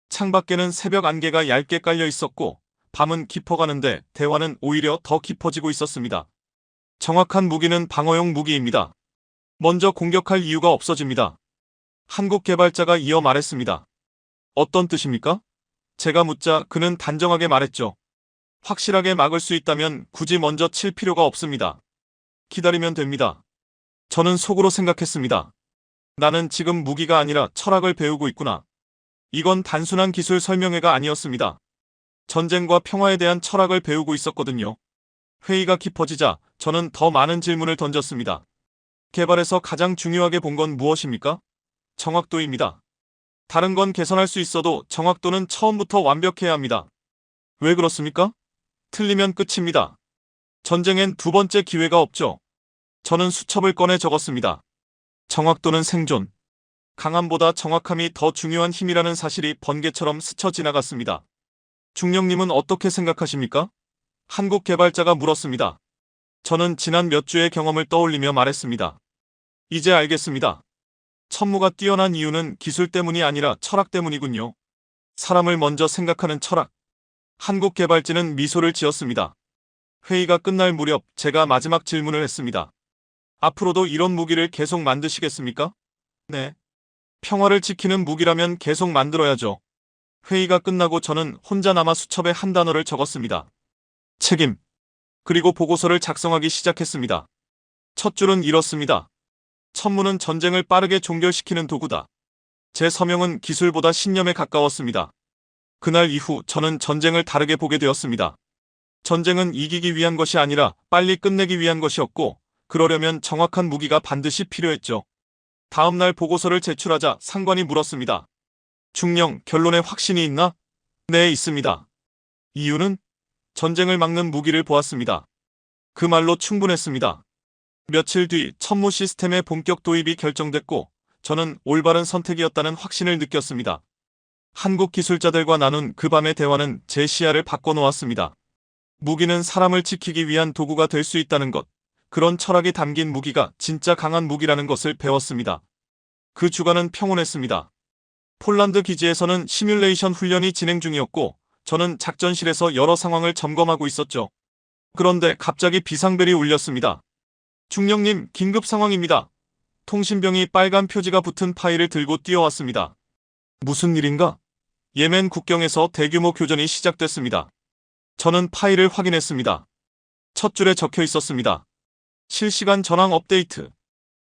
창밖에는 새벽 안개가 얇게 깔려 있었고 밤은 깊어가는데 대화는 오히려 더 깊어지고 있었습니다. 정확한 무기는 방어용 무기입니다. 먼저 공격할 이유가 없어집니다. 한국 개발자가 이어 말했습니다. 어떤 뜻입니까? 제가 묻자 그는 단정하게 말했죠. 확실하게 막을 수 있다면 굳이 먼저 칠 필요가 없습니다. 기다리면 됩니다. 저는 속으로 생각했습니다. 나는 지금 무기가 아니라 철학을 배우고 있구나. 이건 단순한 기술 설명회가 아니었습니다. 전쟁과 평화에 대한 철학을 배우고 있었거든요. 회의가 깊어지자 저는 더 많은 질문을 던졌습니다. 개발에서 가장 중요하게 본 건 무엇입니까? 정확도입니다. 다른 건 개선할 수 있어도 정확도는 처음부터 완벽해야 합니다. 왜 그렇습니까? 틀리면 끝입니다. 전쟁엔 두 번째 기회가 없죠. 저는 수첩을 꺼내 적었습니다. 정확도는 생존. 강함보다 정확함이 더 중요한 힘이라는 사실이 번개처럼 스쳐 지나갔습니다. 중령님은 어떻게 생각하십니까? 한국 개발자가 물었습니다. 저는 지난 몇 주의 경험을 떠올리며 말했습니다. 이제 알겠습니다. 천무가 뛰어난 이유는 기술 때문이 아니라 철학 때문이군요. 사람을 먼저 생각하는 철학. 한국 개발지는 미소를 지었습니다. 회의가 끝날 무렵 제가 마지막 질문을 했습니다. 앞으로도 이런 무기를 계속 만드시겠습니까? 네. 평화를 지키는 무기라면 계속 만들어야죠. 회의가 끝나고 저는 혼자 남아 수첩에 한 단어를 적었습니다. 책임. 그리고 보고서를 작성하기 시작했습니다. 첫 줄은 이렇습니다. 천무는 전쟁을 빠르게 종결시키는 도구다. 제 서명은 기술보다 신념에 가까웠습니다. 그날 이후 저는 전쟁을 다르게 보게 되었습니다. 전쟁은 이기기 위한 것이 아니라 빨리 끝내기 위한 것이었고 그러려면 정확한 무기가 반드시 필요했죠. 다음 날 보고서를 제출하자 상관이 물었습니다. 중령, 결론에 확신이 있나? 네, 있습니다. 이유는? 전쟁을 막는 무기를 보았습니다. 그 말로 충분했습니다. 며칠 뒤 천무 시스템의 본격 도입이 결정됐고 저는 올바른 선택이었다는 확신을 느꼈습니다. 한국 기술자들과 나눈 그 밤의 대화는 제 시야를 바꿔놓았습니다. 무기는 사람을 지키기 위한 도구가 될 수 있다는 것, 그런 철학이 담긴 무기가 진짜 강한 무기라는 것을 배웠습니다. 그 주간은 평온했습니다. 폴란드 기지에서는 시뮬레이션 훈련이 진행 중이었고 저는 작전실에서 여러 상황을 점검하고 있었죠. 그런데 갑자기 비상벨이 울렸습니다. 중령님, 긴급 상황입니다. 통신병이 빨간 표지가 붙은 파일을 들고 뛰어왔습니다. 무슨 일인가? 예멘 국경에서 대규모 교전이 시작됐습니다. 저는 파일을 확인했습니다. 첫 줄에 적혀 있었습니다. 실시간 전황 업데이트.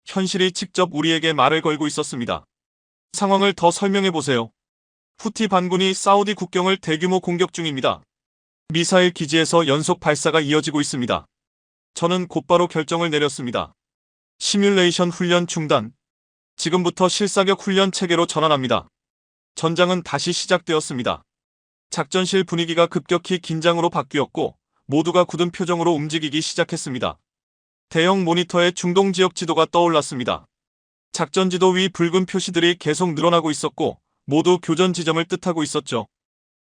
현실이 직접 우리에게 말을 걸고 있었습니다. 상황을 더 설명해보세요. 후티 반군이 사우디 국경을 대규모 공격 중입니다. 미사일 기지에서 연속 발사가 이어지고 있습니다. 저는 곧바로 결정을 내렸습니다. 시뮬레이션 훈련 중단. 지금부터 실사격 훈련 체계로 전환합니다. 전장은 다시 시작되었습니다. 작전실 분위기가 급격히 긴장으로 바뀌었고 모두가 굳은 표정으로 움직이기 시작했습니다. 대형 모니터에 중동 지역 지도가 떠올랐습니다. 작전 지도 위 붉은 표시들이 계속 늘어나고 있었고 모두 교전 지점을 뜻하고 있었죠.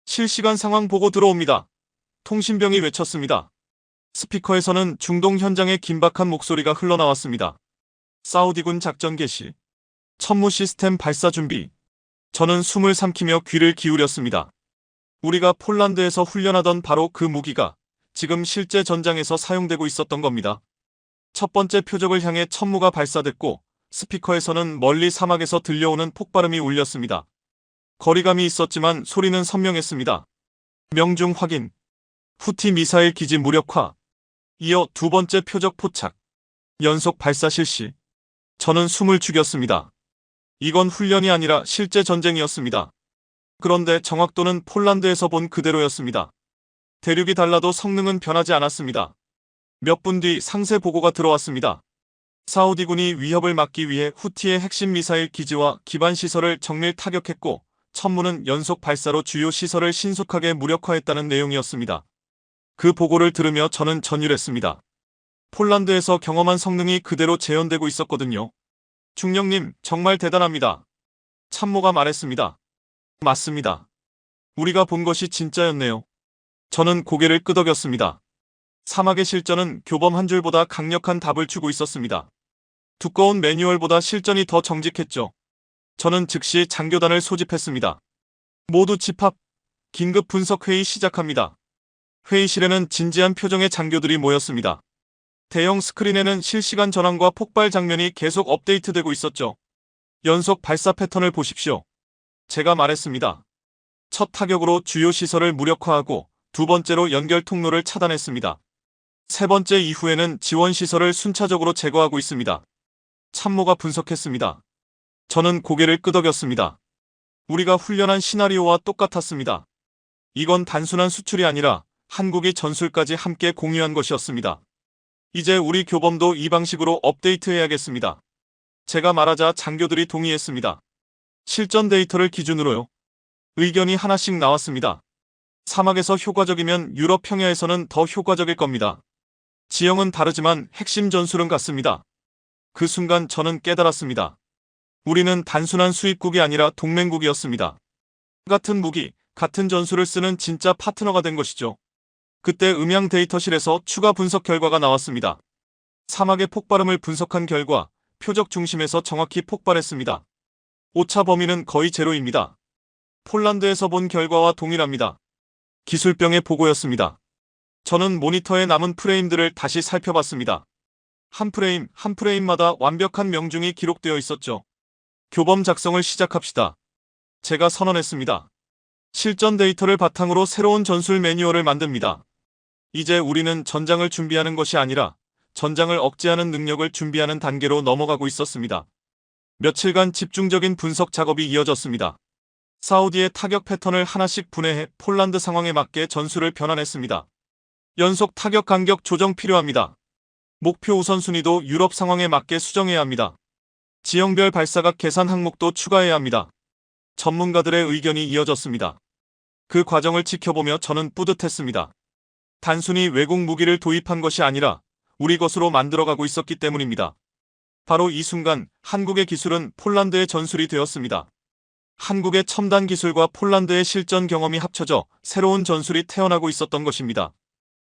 실시간 상황 보고 들어옵니다. 통신병이 외쳤습니다. 스피커에서는 중동 현장의 긴박한 목소리가 흘러나왔습니다. 사우디군 작전 개시. 천무 시스템 발사 준비. 저는 숨을 삼키며 귀를 기울였습니다. 우리가 폴란드에서 훈련하던 바로 그 무기가 지금 실제 전장에서 사용되고 있었던 겁니다. 첫 번째 표적을 향해 천무가 발사됐고 스피커에서는 멀리 사막에서 들려오는 폭발음이 울렸습니다. 거리감이 있었지만 소리는 선명했습니다. 명중 확인. 후티 미사일 기지 무력화. 이어 두 번째 표적 포착. 연속 발사 실시. 저는 숨을 죽였습니다. 이건 훈련이 아니라 실제 전쟁이었습니다. 그런데 정확도는 폴란드에서 본 그대로였습니다. 대륙이 달라도 성능은 변하지 않았습니다. 몇 분 뒤 상세 보고가 들어왔습니다. 사우디군이 위협을 막기 위해 후티의 핵심 미사일 기지와 기반 시설을 정밀 타격했고 천무는 연속 발사로 주요 시설을 신속하게 무력화했다는 내용이었습니다. 그 보고를 들으며 저는 전율했습니다. 폴란드에서 경험한 성능이 그대로 재현되고 있었거든요. 중령님, 정말 대단합니다. 참모가 말했습니다. 맞습니다. 우리가 본 것이 진짜였네요. 저는 고개를 끄덕였습니다. 사막의 실전은 교범 한 줄보다 강력한 답을 주고 있었습니다. 두꺼운 매뉴얼보다 실전이 더 정직했죠. 저는 즉시 장교단을 소집했습니다. 모두 집합. 긴급 분석 회의 시작합니다. 회의실에는 진지한 표정의 장교들이 모였습니다. 대형 스크린에는 실시간 전황과 폭발 장면이 계속 업데이트되고 있었죠. 연속 발사 패턴을 보십시오. 제가 말했습니다. 첫 타격으로 주요 시설을 무력화하고 두 번째로 연결 통로를 차단했습니다. 세 번째 이후에는 지원 시설을 순차적으로 제거하고 있습니다. 참모가 분석했습니다. 저는 고개를 끄덕였습니다. 우리가 훈련한 시나리오와 똑같았습니다. 이건 단순한 수출이 아니라 한국이 전술까지 함께 공유한 것이었습니다. 이제 우리 교범도 이 방식으로 업데이트해야겠습니다. 제가 말하자 장교들이 동의했습니다. 실전 데이터를 기준으로요. 의견이 하나씩 나왔습니다. 사막에서 효과적이면 유럽 평야에서는 더 효과적일 겁니다. 지형은 다르지만 핵심 전술은 같습니다. 그 순간 저는 깨달았습니다. 우리는 단순한 수입국이 아니라 동맹국이었습니다. 같은 무기, 같은 전술을 쓰는 진짜 파트너가 된 것이죠. 그때 음향 데이터실에서 추가 분석 결과가 나왔습니다. 사막의 폭발음을 분석한 결과 표적 중심에서 정확히 폭발했습니다. 오차 범위는 거의 제로입니다. 폴란드에서 본 결과와 동일합니다. 기술병의 보고였습니다. 저는 모니터에 남은 프레임들을 다시 살펴봤습니다. 한 프레임, 한 프레임마다 완벽한 명중이 기록되어 있었죠. 교범 작성을 시작합시다. 제가 선언했습니다. 실전 데이터를 바탕으로 새로운 전술 매뉴얼을 만듭니다. 이제 우리는 전장을 준비하는 것이 아니라 전장을 억제하는 능력을 준비하는 단계로 넘어가고 있었습니다. 며칠간 집중적인 분석 작업이 이어졌습니다. 사우디의 타격 패턴을 하나씩 분해해 폴란드 상황에 맞게 전술을 변환했습니다. 연속 타격 간격 조정 필요합니다. 목표 우선순위도 유럽 상황에 맞게 수정해야 합니다. 지형별 발사각 계산 항목도 추가해야 합니다. 전문가들의 의견이 이어졌습니다. 그 과정을 지켜보며 저는 뿌듯했습니다. 단순히 외국 무기를 도입한 것이 아니라 우리 것으로 만들어가고 있었기 때문입니다. 바로 이 순간 한국의 기술은 폴란드의 전술이 되었습니다. 한국의 첨단 기술과 폴란드의 실전 경험이 합쳐져 새로운 전술이 태어나고 있었던 것입니다.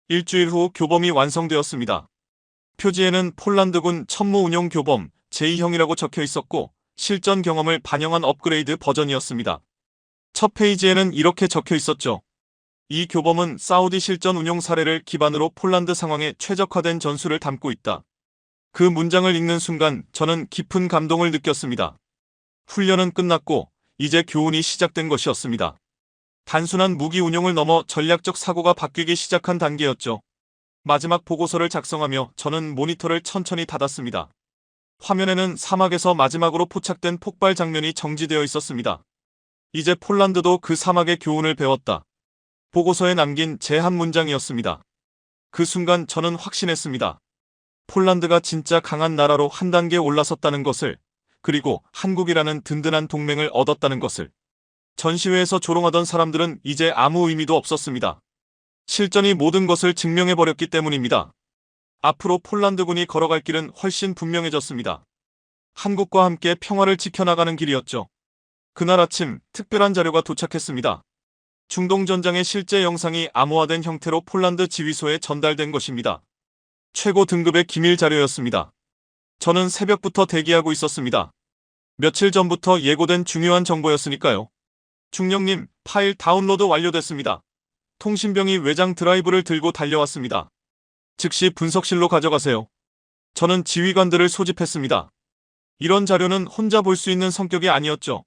일주일 후 교범이 완성되었습니다. 표지에는 폴란드군 천무 운용 교범 제2형이라고 적혀 있었고 실전 경험을 반영한 업그레이드 버전이었습니다. 첫 페이지에는 이렇게 적혀 있었죠. 이 교범은 사우디 실전 운용 사례를 기반으로 폴란드 상황에 최적화된 전술을 담고 있다. 그 문장을 읽는 순간 저는 깊은 감동을 느꼈습니다. 훈련은 끝났고 이제 교훈이 시작된 것이었습니다. 단순한 무기 운용을 넘어 전략적 사고가 바뀌기 시작한 단계였죠. 마지막 보고서를 작성하며 저는 모니터를 천천히 닫았습니다. 화면에는 사막에서 마지막으로 포착된 폭발 장면이 정지되어 있었습니다. 이제 폴란드도 그 사막의 교훈을 배웠다. 보고서에 남긴 제 한 문장이었습니다. 그 순간 저는 확신했습니다. 폴란드가 진짜 강한 나라로 한 단계 올라섰다는 것을, 그리고 한국이라는 든든한 동맹을 얻었다는 것을. 전시회에서 조롱하던 사람들은 이제 아무 의미도 없었습니다. 실전이 모든 것을 증명해버렸기 때문입니다. 앞으로 폴란드군이 걸어갈 길은 훨씬 분명해졌습니다. 한국과 함께 평화를 지켜나가는 길이었죠. 그날 아침 특별한 자료가 도착했습니다. 중동전장의 실제 영상이 암호화된 형태로 폴란드 지휘소에 전달된 것입니다. 최고 등급의 기밀 자료였습니다. 저는 새벽부터 대기하고 있었습니다. 며칠 전부터 예고된 중요한 정보였으니까요. 중령님, 파일 다운로드 완료됐습니다. 통신병이 외장 드라이브를 들고 달려왔습니다. 즉시 분석실로 가져가세요. 저는 지휘관들을 소집했습니다. 이런 자료는 혼자 볼 수 있는 성격이 아니었죠.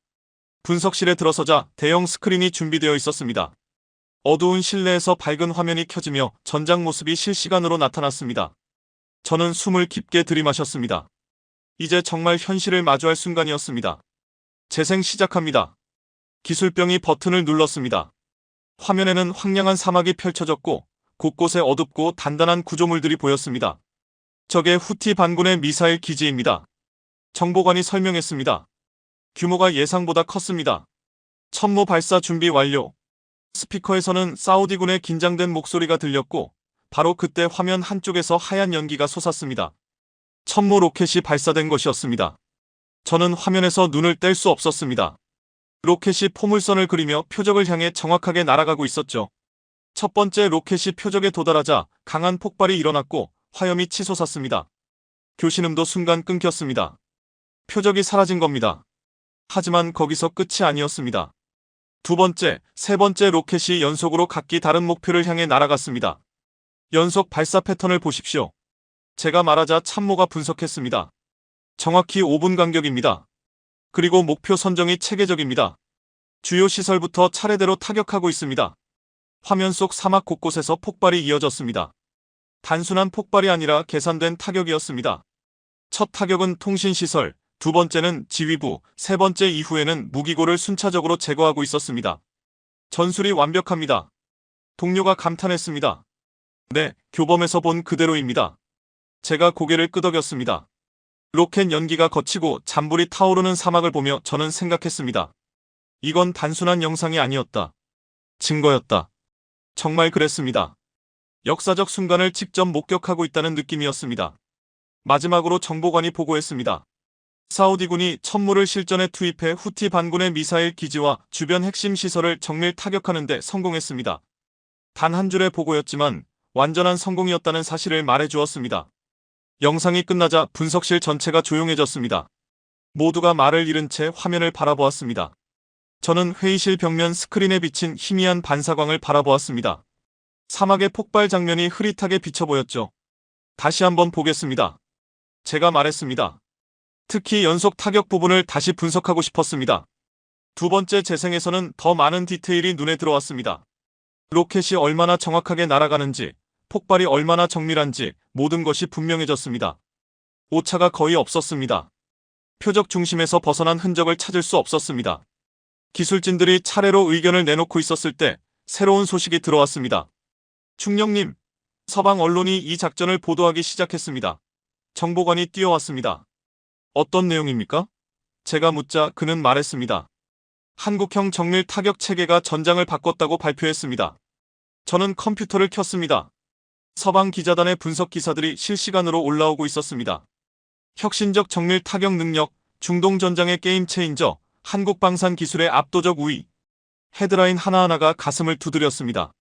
분석실에 들어서자 대형 스크린이 준비되어 있었습니다. 어두운 실내에서 밝은 화면이 켜지며 전장 모습이 실시간으로 나타났습니다. 저는 숨을 깊게 들이마셨습니다. 이제 정말 현실을 마주할 순간이었습니다. 재생 시작합니다. 기술병이 버튼을 눌렀습니다. 화면에는 황량한 사막이 펼쳐졌고 곳곳에 어둡고 단단한 구조물들이 보였습니다. 저게 후티 반군의 미사일 기지입니다. 정보관이 설명했습니다. 규모가 예상보다 컸습니다. 천무 발사 준비 완료. 스피커에서는 사우디군의 긴장된 목소리가 들렸고 바로 그때 화면 한쪽에서 하얀 연기가 솟았습니다. 천무 로켓이 발사된 것이었습니다. 저는 화면에서 눈을 뗄 수 없었습니다. 로켓이 포물선을 그리며 표적을 향해 정확하게 날아가고 있었죠. 첫 번째 로켓이 표적에 도달하자 강한 폭발이 일어났고 화염이 치솟았습니다. 교신음도 순간 끊겼습니다. 표적이 사라진 겁니다. 하지만 거기서 끝이 아니었습니다. 두 번째, 세 번째 로켓이 연속으로 각기 다른 목표를 향해 날아갔습니다. 연속 발사 패턴을 보십시오. 제가 말하자 참모가 분석했습니다. 정확히 5분 간격입니다. 그리고 목표 선정이 체계적입니다. 주요 시설부터 차례대로 타격하고 있습니다. 화면 속 사막 곳곳에서 폭발이 이어졌습니다. 단순한 폭발이 아니라 계산된 타격이었습니다. 첫 타격은 통신시설, 두 번째는 지휘부, 세 번째 이후에는 무기고를 순차적으로 제거하고 있었습니다. 전술이 완벽합니다. 동료가 감탄했습니다. 네, 교범에서 본 그대로입니다. 제가 고개를 끄덕였습니다. 로켓 연기가 거치고 잔불이 타오르는 사막을 보며 저는 생각했습니다. 이건 단순한 영상이 아니었다. 증거였다. 정말 그랬습니다. 역사적 순간을 직접 목격하고 있다는 느낌이었습니다. 마지막으로 정보관이 보고했습니다. 사우디군이 천무를 실전에 투입해 후티 반군의 미사일 기지와 주변 핵심 시설을 정밀 타격하는 데 성공했습니다. 단 한 줄의 보고였지만 완전한 성공이었다는 사실을 말해주었습니다. 영상이 끝나자 분석실 전체가 조용해졌습니다. 모두가 말을 잃은 채 화면을 바라보았습니다. 저는 회의실 벽면 스크린에 비친 희미한 반사광을 바라보았습니다. 사막의 폭발 장면이 흐릿하게 비쳐 보였죠. 다시 한번 보겠습니다. 제가 말했습니다. 특히 연속 타격 부분을 다시 분석하고 싶었습니다. 두 번째 재생에서는 더 많은 디테일이 눈에 들어왔습니다. 로켓이 얼마나 정확하게 날아가는지, 폭발이 얼마나 정밀한지 모든 것이 분명해졌습니다. 오차가 거의 없었습니다. 표적 중심에서 벗어난 흔적을 찾을 수 없었습니다. 기술진들이 차례로 의견을 내놓고 있었을 때 새로운 소식이 들어왔습니다. 중령님, 서방 언론이 이 작전을 보도하기 시작했습니다. 정보관이 뛰어왔습니다. 어떤 내용입니까? 제가 묻자 그는 말했습니다. 한국형 정밀 타격 체계가 전장을 바꿨다고 발표했습니다. 저는 컴퓨터를 켰습니다. 서방 기자단의 분석 기사들이 실시간으로 올라오고 있었습니다. 혁신적 정밀 타격 능력, 중동 전장의 게임 체인저, 한국 방산 기술의 압도적 우위. 헤드라인 하나하나가 가슴을 두드렸습니다.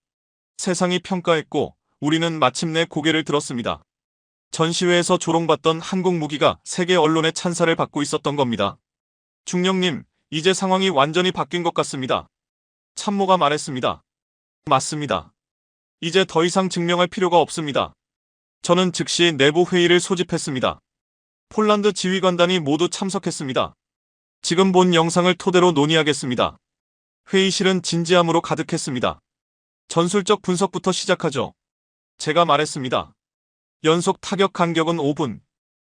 세상이 평가했고 우리는 마침내 고개를 들었습니다. 전시회에서 조롱받던 한국 무기가 세계 언론의 찬사를 받고 있었던 겁니다. 중령님, 이제 상황이 완전히 바뀐 것 같습니다. 참모가 말했습니다. 맞습니다. 이제 더 이상 증명할 필요가 없습니다. 저는 즉시 내부 회의를 소집했습니다. 폴란드 지휘관단이 모두 참석했습니다. 지금 본 영상을 토대로 논의하겠습니다. 회의실은 진지함으로 가득했습니다. 전술적 분석부터 시작하죠. 제가 말했습니다. 연속 타격 간격은 5분.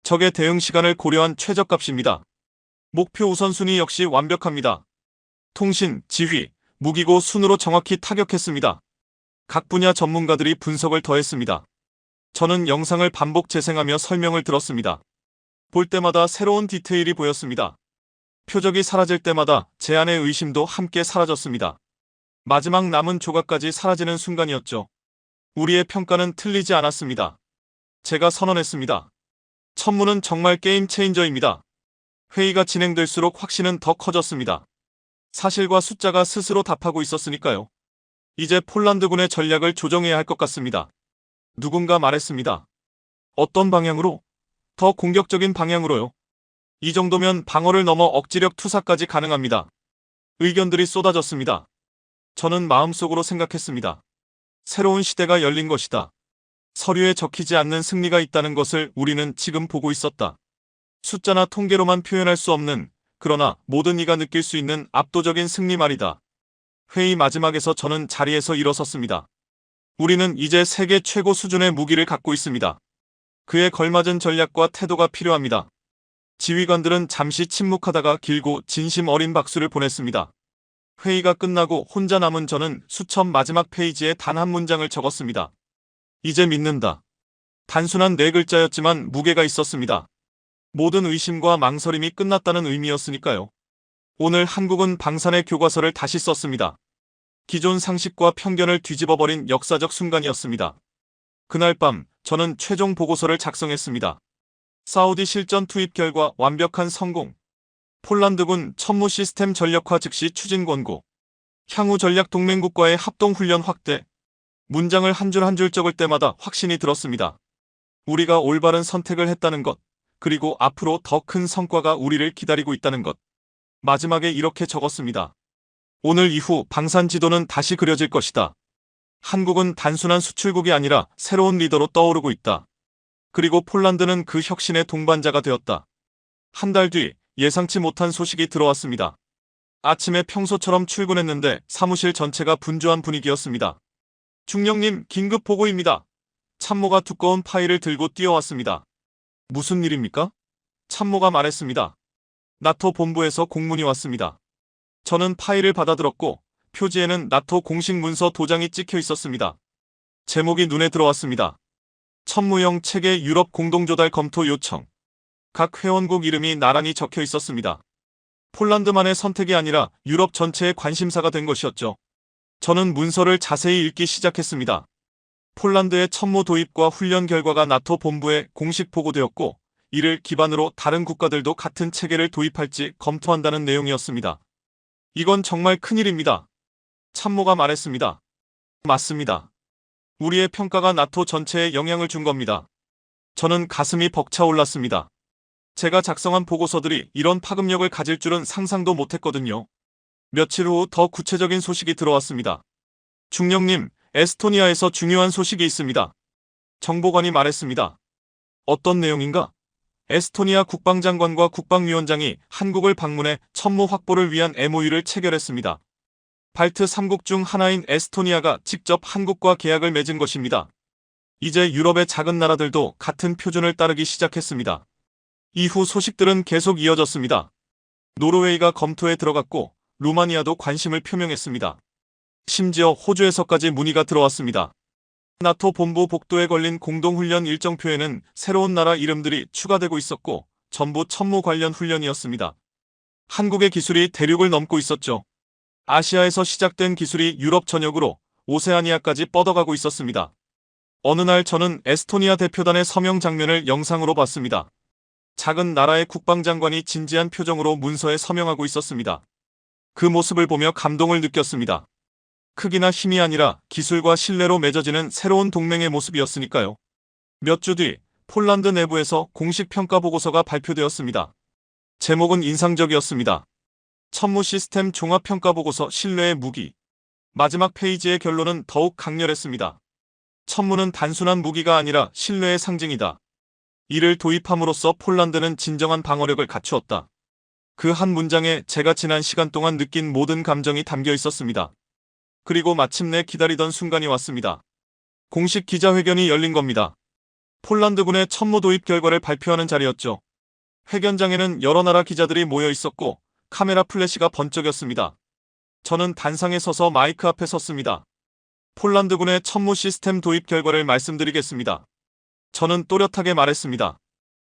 적의 대응 시간을 고려한 최저값입니다. 목표 우선순위 역시 완벽합니다. 통신, 지휘, 무기고 순으로 정확히 타격했습니다. 각 분야 전문가들이 분석을 더했습니다. 저는 영상을 반복 재생하며 설명을 들었습니다. 볼 때마다 새로운 디테일이 보였습니다. 표적이 사라질 때마다 제 안의 의심도 함께 사라졌습니다. 마지막 남은 조각까지 사라지는 순간이었죠. 우리의 평가는 틀리지 않았습니다. 제가 선언했습니다. 천문은 정말 게임 체인저입니다. 회의가 진행될수록 확신은 더 커졌습니다. 사실과 숫자가 스스로 답하고 있었으니까요. 이제 폴란드군의 전략을 조정해야 할 것 같습니다. 누군가 말했습니다. 어떤 방향으로? 더 공격적인 방향으로요. 이 정도면 방어를 넘어 억지력 투사까지 가능합니다. 의견들이 쏟아졌습니다. 저는 마음속으로 생각했습니다. 새로운 시대가 열린 것이다. 서류에 적히지 않는 승리가 있다는 것을 우리는 지금 보고 있었다. 숫자나 통계로만 표현할 수 없는, 그러나 모든 이가 느낄 수 있는 압도적인 승리 말이다. 회의 마지막에서 저는 자리에서 일어섰습니다. 우리는 이제 세계 최고 수준의 무기를 갖고 있습니다. 그에 걸맞은 전략과 태도가 필요합니다. 지휘관들은 잠시 침묵하다가 길고 진심 어린 박수를 보냈습니다. 회의가 끝나고 혼자 남은 저는 수첩 마지막 페이지에 단 한 문장을 적었습니다. 이제 믿는다. 단순한 네 글자였지만 무게가 있었습니다. 모든 의심과 망설임이 끝났다는 의미였으니까요. 오늘 한국은 방산의 교과서를 다시 썼습니다. 기존 상식과 편견을 뒤집어버린 역사적 순간이었습니다. 그날 밤 저는 최종 보고서를 작성했습니다. 사우디 실전 투입 결과 완벽한 성공. 폴란드군 천무 시스템 전력화 즉시 추진 권고. 향후 전략 동맹국과의 합동훈련 확대. 문장을 한 줄 한 줄 적을 때마다 확신이 들었습니다. 우리가 올바른 선택을 했다는 것, 그리고 앞으로 더 큰 성과가 우리를 기다리고 있다는 것. 마지막에 이렇게 적었습니다. 오늘 이후 방산 지도는 다시 그려질 것이다. 한국은 단순한 수출국이 아니라 새로운 리더로 떠오르고 있다. 그리고 폴란드는 그 혁신의 동반자가 되었다. 한 달 뒤 예상치 못한 소식이 들어왔습니다. 아침에 평소처럼 출근했는데 사무실 전체가 분주한 분위기였습니다. 중령님, 긴급 보고입니다. 참모가 두꺼운 파일을 들고 뛰어왔습니다. 무슨 일입니까? 참모가 말했습니다. 나토 본부에서 공문이 왔습니다. 저는 파일을 받아들었고 표지에는 나토 공식 문서 도장이 찍혀 있었습니다. 제목이 눈에 들어왔습니다. 천무형 체계 유럽 공동조달 검토 요청. 각 회원국 이름이 나란히 적혀 있었습니다. 폴란드만의 선택이 아니라 유럽 전체의 관심사가 된 것이었죠. 저는 문서를 자세히 읽기 시작했습니다. 폴란드의 천무 도입과 훈련 결과가 나토 본부에 공식 보고되었고 이를 기반으로 다른 국가들도 같은 체계를 도입할지 검토한다는 내용이었습니다. 이건 정말 큰일입니다. 참모가 말했습니다. 맞습니다. 우리의 평가가 나토 전체에 영향을 준 겁니다. 저는 가슴이 벅차올랐습니다. 제가 작성한 보고서들이 이런 파급력을 가질 줄은 상상도 못했거든요. 며칠 후 더 구체적인 소식이 들어왔습니다. 중령님, 에스토니아에서 중요한 소식이 있습니다. 정보관이 말했습니다. 어떤 내용인가? 에스토니아 국방장관과 국방위원장이 한국을 방문해 천무 확보를 위한 MOU를 체결했습니다. 발트 3국 중 하나인 에스토니아가 직접 한국과 계약을 맺은 것입니다. 이제 유럽의 작은 나라들도 같은 표준을 따르기 시작했습니다. 이후 소식들은 계속 이어졌습니다. 노르웨이가 검토에 들어갔고 루마니아도 관심을 표명했습니다. 심지어 호주에서까지 문의가 들어왔습니다. 나토 본부 복도에 걸린 공동훈련 일정표에는 새로운 나라 이름들이 추가되고 있었고 전부 천무 관련 훈련이었습니다. 한국의 기술이 대륙을 넘고 있었죠. 아시아에서 시작된 기술이 유럽 전역으로 오세아니아까지 뻗어가고 있었습니다. 어느 날 저는 에스토니아 대표단의 서명 장면을 영상으로 봤습니다. 작은 나라의 국방장관이 진지한 표정으로 문서에 서명하고 있었습니다. 그 모습을 보며 감동을 느꼈습니다. 크기나 힘이 아니라 기술과 신뢰로 맺어지는 새로운 동맹의 모습이었으니까요. 몇 주 뒤 폴란드 내부에서 공식 평가 보고서가 발표되었습니다. 제목은 인상적이었습니다. 천무 시스템 종합평가 보고서 신뢰의 무기. 마지막 페이지의 결론은 더욱 강렬했습니다. 천문은 단순한 무기가 아니라 신뢰의 상징이다. 이를 도입함으로써 폴란드는 진정한 방어력을 갖추었다. 그 한 문장에 제가 지난 시간 동안 느낀 모든 감정이 담겨 있었습니다. 그리고 마침내 기다리던 순간이 왔습니다. 공식 기자회견이 열린 겁니다. 폴란드군의 천무 도입 결과를 발표하는 자리였죠. 회견장에는 여러 나라 기자들이 모여 있었고 카메라 플래시가 번쩍였습니다. 저는 단상에 서서 마이크 앞에 섰습니다. 폴란드군의 천무 시스템 도입 결과를 말씀드리겠습니다. 저는 또렷하게 말했습니다.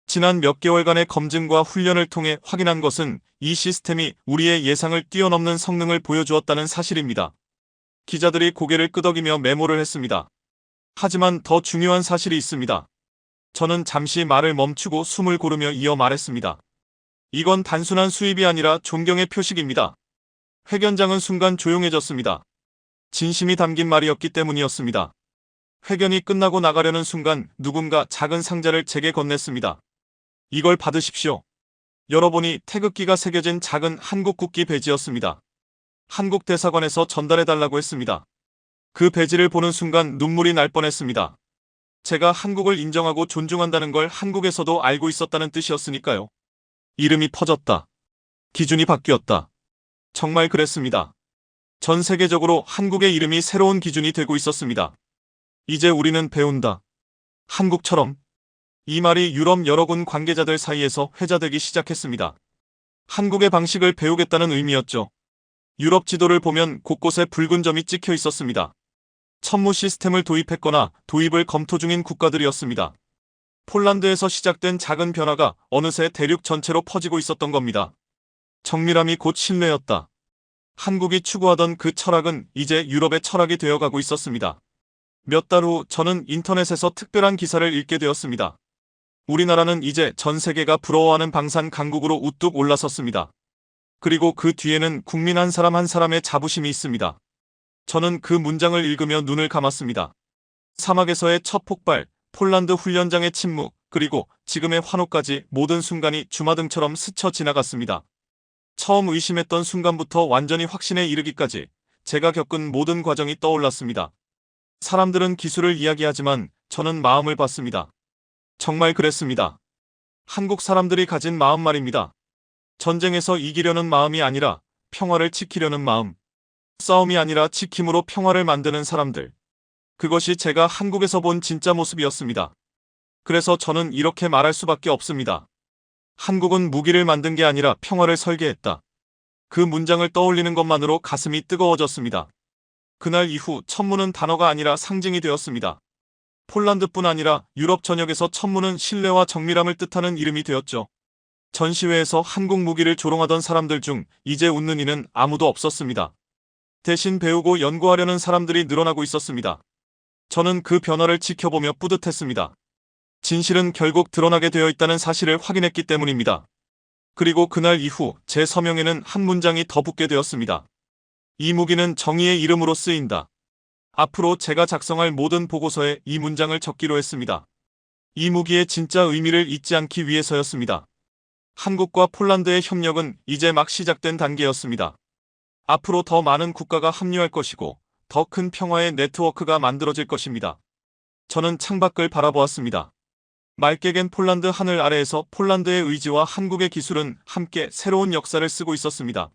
지난 몇 개월간의 검증과 훈련을 통해 확인한 것은 이 시스템이 우리의 예상을 뛰어넘는 성능을 보여주었다는 사실입니다. 기자들이 고개를 끄덕이며 메모를 했습니다. 하지만 더 중요한 사실이 있습니다. 저는 잠시 말을 멈추고 숨을 고르며 이어 말했습니다. 이건 단순한 수입이 아니라 존경의 표식입니다. 회견장은 순간 조용해졌습니다. 진심이 담긴 말이었기 때문이었습니다. 회견이 끝나고 나가려는 순간 누군가 작은 상자를 제게 건넸습니다. 이걸 받으십시오. 열어보니 태극기가 새겨진 작은 한국 국기 배지였습니다. 한국 대사관에서 전달해달라고 했습니다. 그 배지를 보는 순간 눈물이 날 뻔했습니다. 제가 한국을 인정하고 존중한다는 걸 한국에서도 알고 있었다는 뜻이었으니까요. 이름이 퍼졌다. 기준이 바뀌었다. 정말 그랬습니다. 전 세계적으로 한국의 이름이 새로운 기준이 되고 있었습니다. 이제 우리는 배운다. 한국처럼. 이 말이 유럽 여러 군 관계자들 사이에서 회자되기 시작했습니다. 한국의 방식을 배우겠다는 의미였죠. 유럽 지도를 보면 곳곳에 붉은 점이 찍혀 있었습니다. 천무 시스템을 도입했거나 도입을 검토 중인 국가들이었습니다. 폴란드에서 시작된 작은 변화가 어느새 대륙 전체로 퍼지고 있었던 겁니다. 정밀함이 곧 신뢰였다. 한국이 추구하던 그 철학은 이제 유럽의 철학이 되어가고 있었습니다. 몇 달 후 저는 인터넷에서 특별한 기사를 읽게 되었습니다. 우리나라는 이제 전 세계가 부러워하는 방산 강국으로 우뚝 올라섰습니다. 그리고 그 뒤에는 국민 한 사람 한 사람의 자부심이 있습니다. 저는 그 문장을 읽으며 눈을 감았습니다. 사막에서의 첫 폭발, 폴란드 훈련장의 침묵, 그리고 지금의 환호까지 모든 순간이 주마등처럼 스쳐 지나갔습니다. 처음 의심했던 순간부터 완전히 확신에 이르기까지 제가 겪은 모든 과정이 떠올랐습니다. 사람들은 기술을 이야기하지만 저는 마음을 봤습니다. 정말 그랬습니다. 한국 사람들이 가진 마음 말입니다. 전쟁에서 이기려는 마음이 아니라 평화를 지키려는 마음. 싸움이 아니라 지킴으로 평화를 만드는 사람들. 그것이 제가 한국에서 본 진짜 모습이었습니다. 그래서 저는 이렇게 말할 수밖에 없습니다. 한국은 무기를 만든 게 아니라 평화를 설계했다. 그 문장을 떠올리는 것만으로 가슴이 뜨거워졌습니다. 그날 이후 천무는 단어가 아니라 상징이 되었습니다. 폴란드뿐 아니라 유럽 전역에서 천무는 신뢰와 정밀함을 뜻하는 이름이 되었죠. 전시회에서 한국 무기를 조롱하던 사람들 중 이제 웃는 이는 아무도 없었습니다. 대신 배우고 연구하려는 사람들이 늘어나고 있었습니다. 저는 그 변화를 지켜보며 뿌듯했습니다. 진실은 결국 드러나게 되어 있다는 사실을 확인했기 때문입니다. 그리고 그날 이후 제 서명에는 한 문장이 더 붙게 되었습니다. 이 무기는 정의의 이름으로 쓰인다. 앞으로 제가 작성할 모든 보고서에 이 문장을 적기로 했습니다. 이 무기의 진짜 의미를 잊지 않기 위해서였습니다. 한국과 폴란드의 협력은 이제 막 시작된 단계였습니다. 앞으로 더 많은 국가가 합류할 것이고 더 큰 평화의 네트워크가 만들어질 것입니다. 저는 창밖을 바라보았습니다. 맑게 갠 폴란드 하늘 아래에서 폴란드의 의지와 한국의 기술은 함께 새로운 역사를 쓰고 있었습니다.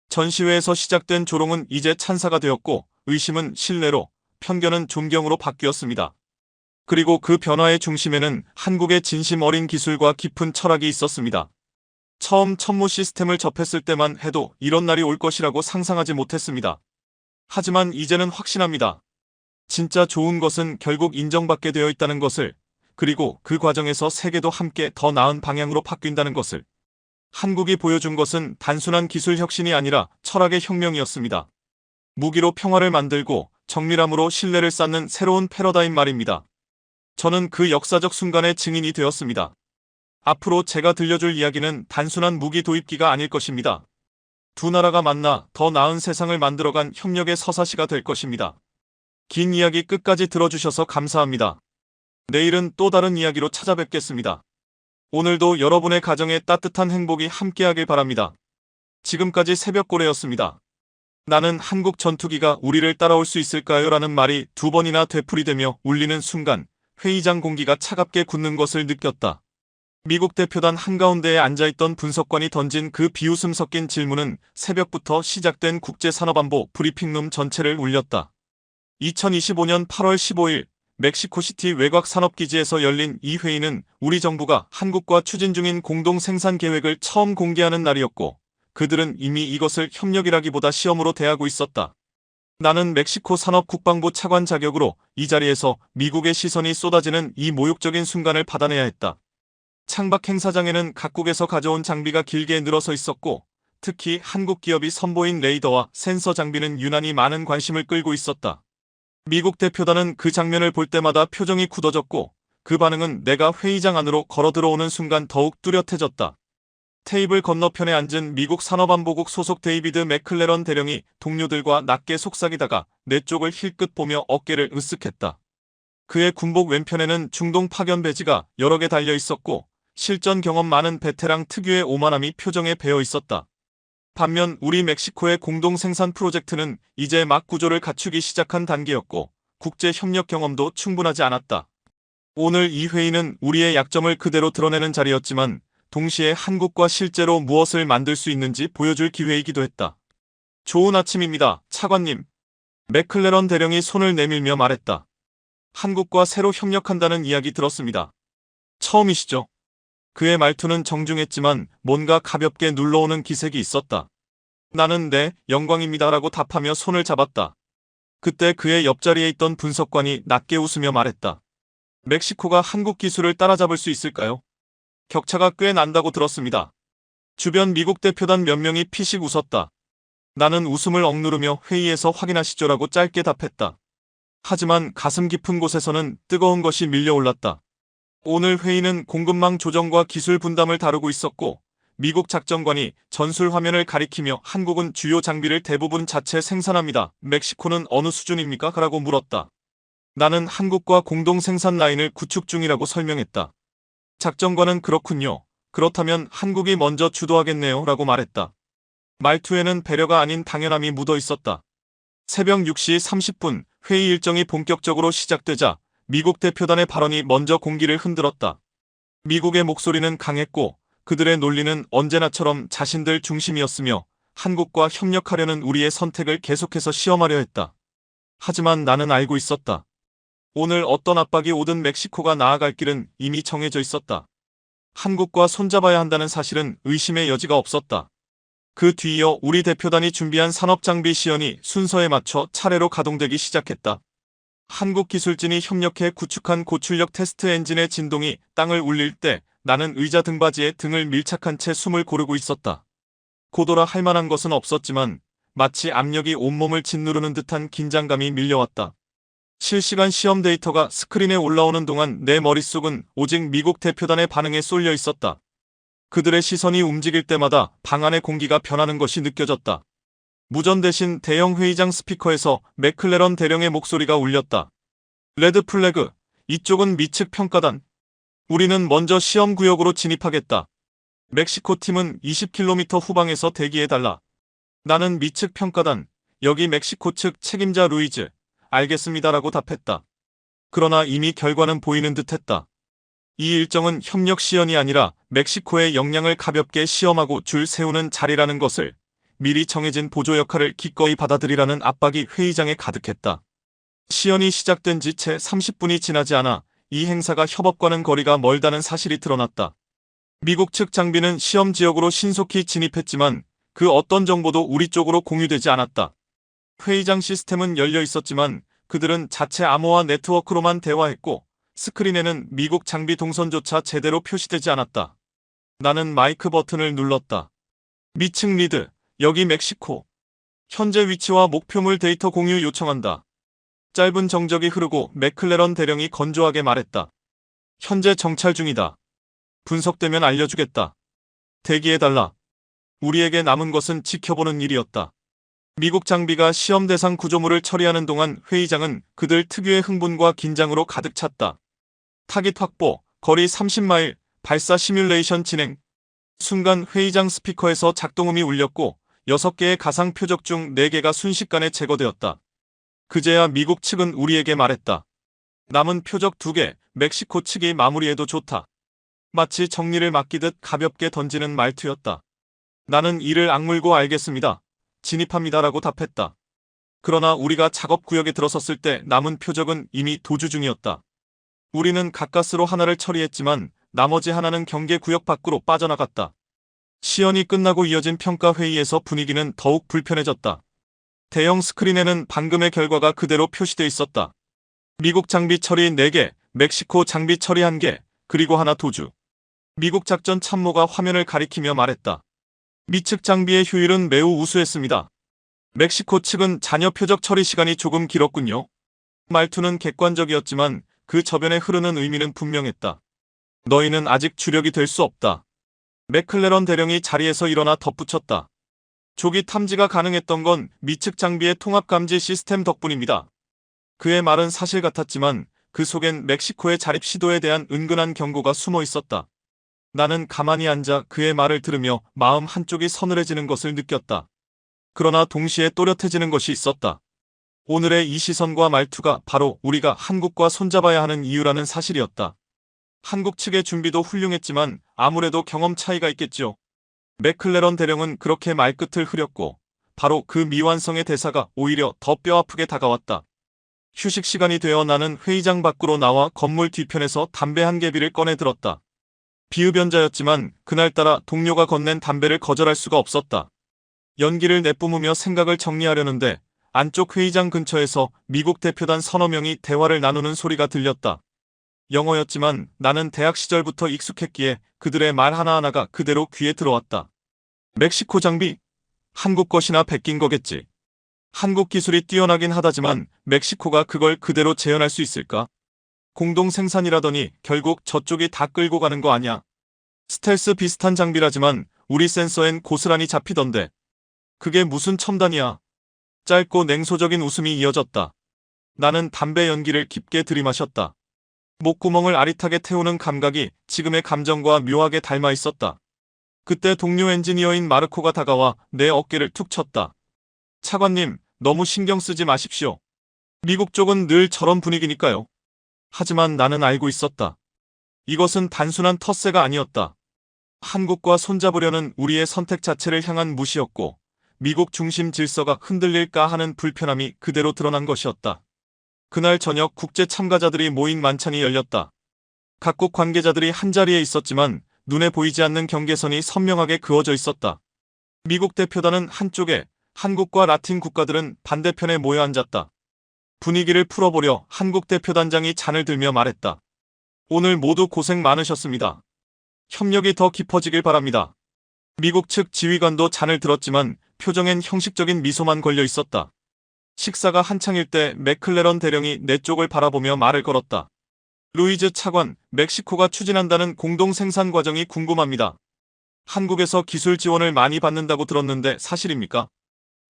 전시회에서 시작된 조롱은 이제 찬사가 되었고 의심은 신뢰로, 편견은 존경으로 바뀌었습니다. 그리고 그 변화의 중심에는 한국의 진심 어린 기술과 깊은 철학이 있었습니다. 처음 천무 시스템을 접했을 때만 해도 이런 날이 올 것이라고 상상하지 못했습니다. 하지만 이제는 확신합니다. 진짜 좋은 것은 결국 인정받게 되어 있다는 것을, 그리고 그 과정에서 세계도 함께 더 나은 방향으로 바뀐다는 것을. 한국이 보여준 것은 단순한 기술 혁신이 아니라 철학의 혁명이었습니다. 무기로 평화를 만들고 정밀함으로 신뢰를 쌓는 새로운 패러다임 말입니다. 저는 그 역사적 순간의 증인이 되었습니다. 앞으로 제가 들려줄 이야기는 단순한 무기 도입기가 아닐 것입니다. 두 나라가 만나 더 나은 세상을 만들어간 협력의 서사시가 될 것입니다. 긴 이야기 끝까지 들어주셔서 감사합니다. 내일은 또 다른 이야기로 찾아뵙겠습니다. 오늘도 여러분의 가정에 따뜻한 행복이 함께하길 바랍니다. 지금까지 새벽고래였습니다. 나는 한국 전투기가 우리를 따라올 수 있을까요? 라는 말이 두 번이나 되풀이되며 울리는 순간 회의장 공기가 차갑게 굳는 것을 느꼈다. 미국 대표단 한가운데에 앉아있던 분석관이 던진 그 비웃음 섞인 질문은 새벽부터 시작된 국제산업안보 브리핑룸 전체를 울렸다. 2025년 8월 15일 멕시코시티 외곽산업기지에서 열린 이 회의는 우리 정부가 한국과 추진 중인 공동 생산 계획을 처음 공개하는 날이었고, 그들은 이미 이것을 협력이라기보다 시험으로 대하고 있었다. 나는 멕시코 산업국방부 차관 자격으로 이 자리에서 미국의 시선이 쏟아지는 이 모욕적인 순간을 받아내야 했다. 창밖 행사장에는 각국에서 가져온 장비가 길게 늘어서 있었고, 특히 한국 기업이 선보인 레이더와 센서 장비는 유난히 많은 관심을 끌고 있었다. 미국 대표단은 그 장면을 볼 때마다 표정이 굳어졌고, 그 반응은 내가 회의장 안으로 걸어 들어오는 순간 더욱 뚜렷해졌다. 테이블 건너편에 앉은 미국 산업안보국 소속 데이비드 맥클레런 대령이 동료들과 낮게 속삭이다가 내 쪽을 힐끗 보며 어깨를 으쓱했다. 그의 군복 왼편에는 중동 파견 배지가 여러 개 달려 있었고, 실전 경험 많은 베테랑 특유의 오만함이 표정에 배어 있었다. 반면 우리 멕시코의 공동 생산 프로젝트는 이제 막 구조를 갖추기 시작한 단계였고, 국제 협력 경험도 충분하지 않았다. 오늘 이 회의는 우리의 약점을 그대로 드러내는 자리였지만, 동시에 한국과 실제로 무엇을 만들 수 있는지 보여줄 기회이기도 했다. 좋은 아침입니다, 차관님. 맥클레런 대령이 손을 내밀며 말했다. 한국과 새로 협력한다는 이야기 들었습니다. 처음이시죠? 그의 말투는 정중했지만 뭔가 가볍게 눌러오는 기색이 있었다. 나는 네, 영광입니다라고 답하며 손을 잡았다. 그때 그의 옆자리에 있던 분석관이 낮게 웃으며 말했다. 멕시코가 한국 기술을 따라잡을 수 있을까요? 격차가 꽤 난다고 들었습니다. 주변 미국 대표단 몇 명이 피식 웃었다. 나는 웃음을 억누르며 회의에서 확인하시죠라고 짧게 답했다. 하지만 가슴 깊은 곳에서는 뜨거운 것이 밀려올랐다. 오늘 회의는 공급망 조정과 기술 분담을 다루고 있었고, 미국 작전관이 전술 화면을 가리키며 한국은 주요 장비를 대부분 자체 생산합니다. 멕시코는 어느 수준입니까? 라고 물었다. 나는 한국과 공동 생산 라인을 구축 중이라고 설명했다. 작전관은 그렇군요. 그렇다면 한국이 먼저 주도하겠네요. 라고 말했다. 말투에는 배려가 아닌 당연함이 묻어 있었다. 새벽 6시 30분 회의 일정이 본격적으로 시작되자 미국 대표단의 발언이 먼저 공기를 흔들었다. 미국의 목소리는 강했고 그들의 논리는 언제나처럼 자신들 중심이었으며 한국과 협력하려는 우리의 선택을 계속해서 시험하려 했다. 하지만 나는 알고 있었다. 오늘 어떤 압박이 오든 멕시코가 나아갈 길은 이미 정해져 있었다. 한국과 손잡아야 한다는 사실은 의심의 여지가 없었다. 그 뒤이어 우리 대표단이 준비한 산업장비 시연이 순서에 맞춰 차례로 가동되기 시작했다. 한국 기술진이 협력해 구축한 고출력 테스트 엔진의 진동이 땅을 울릴 때 나는 의자 등받이에 등을 밀착한 채 숨을 고르고 있었다. 고도라 할 만한 것은 없었지만 마치 압력이 온몸을 짓누르는 듯한 긴장감이 밀려왔다. 실시간 시험 데이터가 스크린에 올라오는 동안 내 머릿속은 오직 미국 대표단의 반응에 쏠려 있었다. 그들의 시선이 움직일 때마다 방 안의 공기가 변하는 것이 느껴졌다. 무전 대신 대형 회의장 스피커에서 맥클레런 대령의 목소리가 울렸다. 레드 플래그, 이쪽은 미측 평가단. 우리는 먼저 시험 구역으로 진입하겠다. 멕시코 팀은 20km 후방에서 대기해달라. 나는 미측 평가단, 여기 멕시코 측 책임자 루이즈, 알겠습니다라고 답했다. 그러나 이미 결과는 보이는 듯했다. 이 일정은 협력 시연이 아니라 멕시코의 역량을 가볍게 시험하고 줄 세우는 자리라는 것을, 미리 정해진 보조 역할을 기꺼이 받아들이라는 압박이 회의장에 가득했다. 시연이 시작된 지 채 30분이 지나지 않아 이 행사가 협업과는 거리가 멀다는 사실이 드러났다. 미국 측 장비는 시험 지역으로 신속히 진입했지만 그 어떤 정보도 우리 쪽으로 공유되지 않았다. 회의장 시스템은 열려 있었지만 그들은 자체 암호화 네트워크로만 대화했고 스크린에는 미국 장비 동선조차 제대로 표시되지 않았다. 나는 마이크 버튼을 눌렀다. 미측 리드, 여기 멕시코. 현재 위치와 목표물 데이터 공유 요청한다. 짧은 정적이 흐르고 맥클레런 대령이 건조하게 말했다. 현재 정찰 중이다. 분석되면 알려주겠다. 대기해달라. 우리에게 남은 것은 지켜보는 일이었다. 미국 장비가 시험 대상 구조물을 처리하는 동안 회의장은 그들 특유의 흥분과 긴장으로 가득 찼다. 타깃 확보, 거리 30마일, 발사 시뮬레이션 진행. 순간 회의장 스피커에서 작동음이 울렸고 6개의 가상 표적 중 4개가 순식간에 제거되었다. 그제야 미국 측은 우리에게 말했다. 남은 표적 2개, 멕시코 측이 마무리해도 좋다. 마치 정리를 맡기듯 가볍게 던지는 말투였다. 나는 이를 악물고 알겠습니다. 진입합니다라고 답했다. 그러나 우리가 작업 구역에 들어섰을 때 남은 표적은 이미 도주 중이었다. 우리는 가까스로 하나를 처리했지만 나머지 하나는 경계 구역 밖으로 빠져나갔다. 시연이 끝나고 이어진 평가 회의에서 분위기는 더욱 불편해졌다. 대형 스크린에는 방금의 결과가 그대로 표시돼 있었다. 미국 장비 처리 4개, 멕시코 장비 처리 1개, 그리고 하나 도주. 미국 작전 참모가 화면을 가리키며 말했다. 미측 장비의 효율은 매우 우수했습니다. 멕시코 측은 잔여 표적 처리 시간이 조금 길었군요. 말투는 객관적이었지만 그 저변에 흐르는 의미는 분명했다. 너희는 아직 주력이 될 수 없다. 맥클레런 대령이 자리에서 일어나 덧붙였다. 조기 탐지가 가능했던 건 미측 장비의 통합 감지 시스템 덕분입니다. 그의 말은 사실 같았지만 그 속엔 멕시코의 자립 시도에 대한 은근한 경고가 숨어 있었다. 나는 가만히 앉아 그의 말을 들으며 마음 한쪽이 서늘해지는 것을 느꼈다. 그러나 동시에 또렷해지는 것이 있었다. 오늘의 이 시선과 말투가 바로 우리가 한국과 손잡아야 하는 이유라는 사실이었다. 한국 측의 준비도 훌륭했지만 아무래도 경험 차이가 있겠죠. 맥클레런 대령은 그렇게 말끝을 흐렸고 바로 그 미완성의 대사가 오히려 더 뼈아프게 다가왔다. 휴식 시간이 되어 나는 회의장 밖으로 나와 건물 뒤편에서 담배 한 개비를 꺼내 들었다. 비흡연자였지만 그날따라 동료가 건넨 담배를 거절할 수가 없었다. 연기를 내뿜으며 생각을 정리하려는데 안쪽 회의장 근처에서 미국 대표단 서너 명이 대화를 나누는 소리가 들렸다. 영어였지만 나는 대학 시절부터 익숙했기에 그들의 말 하나하나가 그대로 귀에 들어왔다. 멕시코 장비? 한국 것이나 베낀 거겠지. 한국 기술이 뛰어나긴 하다지만 멕시코가 그걸 그대로 재현할 수 있을까? 공동 생산이라더니 결국 저쪽이 다 끌고 가는 거 아냐? 스텔스 비슷한 장비라지만 우리 센서엔 고스란히 잡히던데. 그게 무슨 첨단이야? 짧고 냉소적인 웃음이 이어졌다. 나는 담배 연기를 깊게 들이마셨다. 목구멍을 아릿하게 태우는 감각이 지금의 감정과 묘하게 닮아 있었다. 그때 동료 엔지니어인 마르코가 다가와 내 어깨를 툭 쳤다. 차관님, 너무 신경 쓰지 마십시오. 미국 쪽은 늘 저런 분위기니까요. 하지만 나는 알고 있었다. 이것은 단순한 텃세가 아니었다. 한국과 손잡으려는 우리의 선택 자체를 향한 무시였고 미국 중심 질서가 흔들릴까 하는 불편함이 그대로 드러난 것이었다. 그날 저녁 국제 참가자들이 모인 만찬이 열렸다. 각국 관계자들이 한자리에 있었지만 눈에 보이지 않는 경계선이 선명하게 그어져 있었다. 미국 대표단은 한쪽에, 한국과 라틴 국가들은 반대편에 모여 앉았다. 분위기를 풀어보려 한국 대표단장이 잔을 들며 말했다. 오늘 모두 고생 많으셨습니다. 협력이 더 깊어지길 바랍니다. 미국 측 지휘관도 잔을 들었지만 표정엔 형식적인 미소만 걸려 있었다. 식사가 한창일 때 맥클레런 대령이 내 쪽을 바라보며 말을 걸었다. 루이즈 차관, 멕시코가 추진한다는 공동 생산 과정이 궁금합니다. 한국에서 기술 지원을 많이 받는다고 들었는데 사실입니까?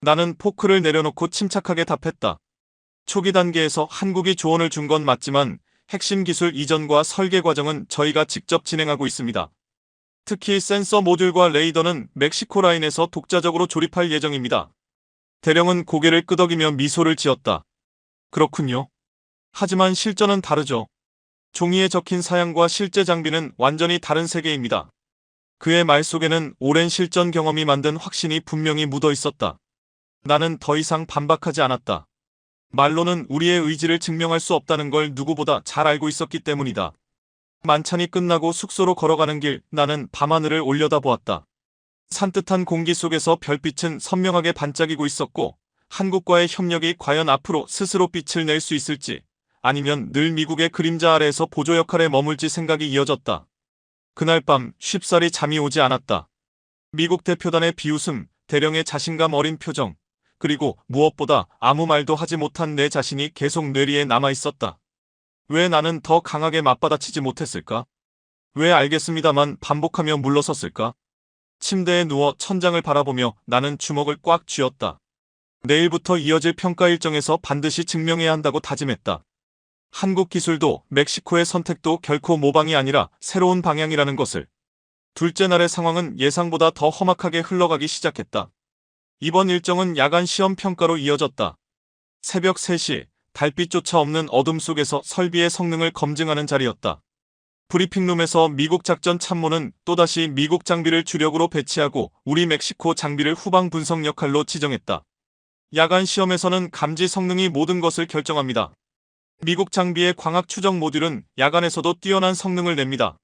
나는 포크를 내려놓고 침착하게 답했다. 초기 단계에서 한국이 조언을 준 건 맞지만 핵심 기술 이전과 설계 과정은 저희가 직접 진행하고 있습니다. 특히 센서 모듈과 레이더는 멕시코 라인에서 독자적으로 조립할 예정입니다. 대령은 고개를 끄덕이며 미소를 지었다. 그렇군요. 하지만 실전은 다르죠. 종이에 적힌 사양과 실제 장비는 완전히 다른 세계입니다. 그의 말 속에는 오랜 실전 경험이 만든 확신이 분명히 묻어 있었다. 나는 더 이상 반박하지 않았다. 말로는 우리의 의지를 증명할 수 없다는 걸 누구보다 잘 알고 있었기 때문이다. 만찬이 끝나고 숙소로 걸어가는 길 나는 밤하늘을 올려다보았다. 산뜻한 공기 속에서 별빛은 선명하게 반짝이고 있었고 한국과의 협력이 과연 앞으로 스스로 빛을 낼 수 있을지 아니면 늘 미국의 그림자 아래에서 보조 역할에 머물지 생각이 이어졌다. 그날 밤 쉽사리 잠이 오지 않았다. 미국 대표단의 비웃음, 대령의 자신감 어린 표정, 그리고 무엇보다 아무 말도 하지 못한 내 자신이 계속 뇌리에 남아있었다. 왜 나는 더 강하게 맞받아치지 못했을까? 왜 알겠습니다만 반복하며 물러섰을까? 침대에 누워 천장을 바라보며 나는 주먹을 꽉 쥐었다. 내일부터 이어질 평가 일정에서 반드시 증명해야 한다고 다짐했다. 한국 기술도 멕시코의 선택도 결코 모방이 아니라 새로운 방향이라는 것을. 둘째 날의 상황은 예상보다 더 험악하게 흘러가기 시작했다. 이번 일정은 야간 시험 평가로 이어졌다. 새벽 3시, 달빛조차 없는 어둠 속에서 설비의 성능을 검증하는 자리였다. 브리핑룸에서 미국 작전 참모는 또다시 미국 장비를 주력으로 배치하고 우리 멕시코 장비를 후방 분석 역할로 지정했다. 야간 시험에서는 감지 성능이 모든 것을 결정합니다. 미국 장비의 광학 추적 모듈은 야간에서도 뛰어난 성능을 냅니다.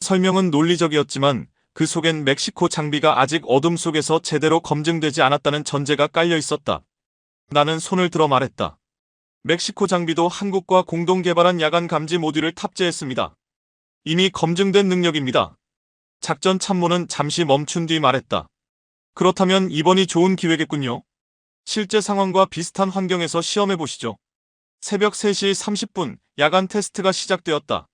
설명은 논리적이었지만 그 속엔 멕시코 장비가 아직 어둠 속에서 제대로 검증되지 않았다는 전제가 깔려 있었다. 나는 손을 들어 말했다. 멕시코 장비도 한국과 공동 개발한 야간 감지 모듈을 탑재했습니다. 이미 검증된 능력입니다. 작전 참모는 잠시 멈춘 뒤 말했다. 그렇다면 이번이 좋은 기회겠군요. 실제 상황과 비슷한 환경에서 시험해보시죠. 새벽 3시 30분 야간 테스트가 시작되었다.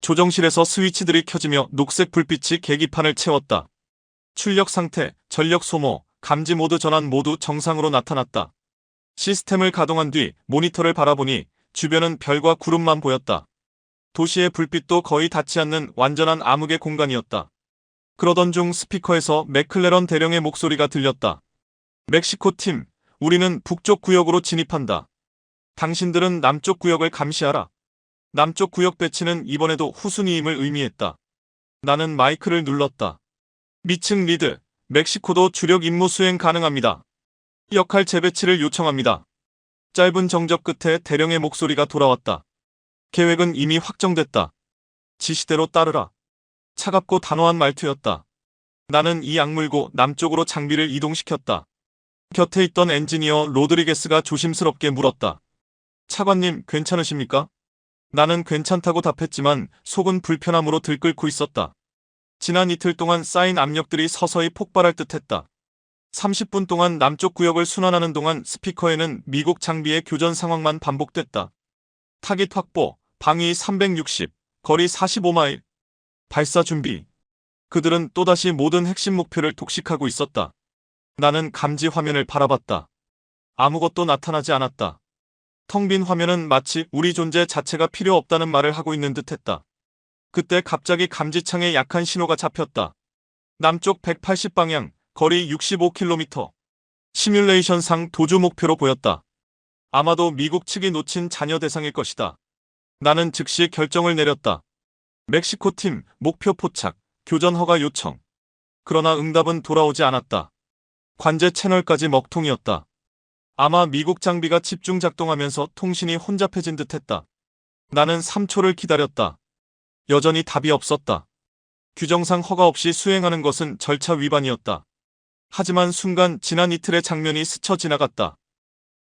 조정실에서 스위치들이 켜지며 녹색 불빛이 계기판을 채웠다. 출력 상태, 전력 소모, 감지 모드 전환 모두 정상으로 나타났다. 시스템을 가동한 뒤 모니터를 바라보니 주변은 별과 구름만 보였다. 도시의 불빛도 거의 닿지 않는 완전한 암흑의 공간이었다. 그러던 중 스피커에서 맥클레런 대령의 목소리가 들렸다. 멕시코 팀, 우리는 북쪽 구역으로 진입한다. 당신들은 남쪽 구역을 감시하라. 남쪽 구역 배치는 이번에도 후순위임을 의미했다. 나는 마이크를 눌렀다. 미층 리드, 멕시코도 주력 임무 수행 가능합니다. 역할 재배치를 요청합니다. 짧은 정적 끝에 대령의 목소리가 돌아왔다. 계획은 이미 확정됐다. 지시대로 따르라. 차갑고 단호한 말투였다. 나는 이 악물고 남쪽으로 장비를 이동시켰다. 곁에 있던 엔지니어 로드리게스가 조심스럽게 물었다. 차관님, 괜찮으십니까? 나는 괜찮다고 답했지만 속은 불편함으로 들끓고 있었다. 지난 이틀 동안 쌓인 압력들이 서서히 폭발할 듯했다. 30분 동안 남쪽 구역을 순환하는 동안 스피커에는 미국 장비의 교전 상황만 반복됐다. 타깃 확보, 방위 360, 거리 45마일. 발사 준비. 그들은 또다시 모든 핵심 목표를 독식하고 있었다. 나는 감지 화면을 바라봤다. 아무것도 나타나지 않았다. 텅 빈 화면은 마치 우리 존재 자체가 필요 없다는 말을 하고 있는 듯했다. 그때 갑자기 감지창에 약한 신호가 잡혔다. 남쪽 180방향, 거리 65km. 시뮬레이션상 도주 목표로 보였다. 아마도 미국 측이 놓친 잔여 대상일 것이다. 나는 즉시 결정을 내렸다. 멕시코 팀, 목표 포착, 교전 허가 요청. 그러나 응답은 돌아오지 않았다. 관제 채널까지 먹통이었다. 아마 미국 장비가 집중 작동하면서 통신이 혼잡해진 듯했다. 나는 3초를 기다렸다. 여전히 답이 없었다. 규정상 허가 없이 수행하는 것은 절차 위반이었다. 하지만 순간 지난 이틀의 장면이 스쳐 지나갔다.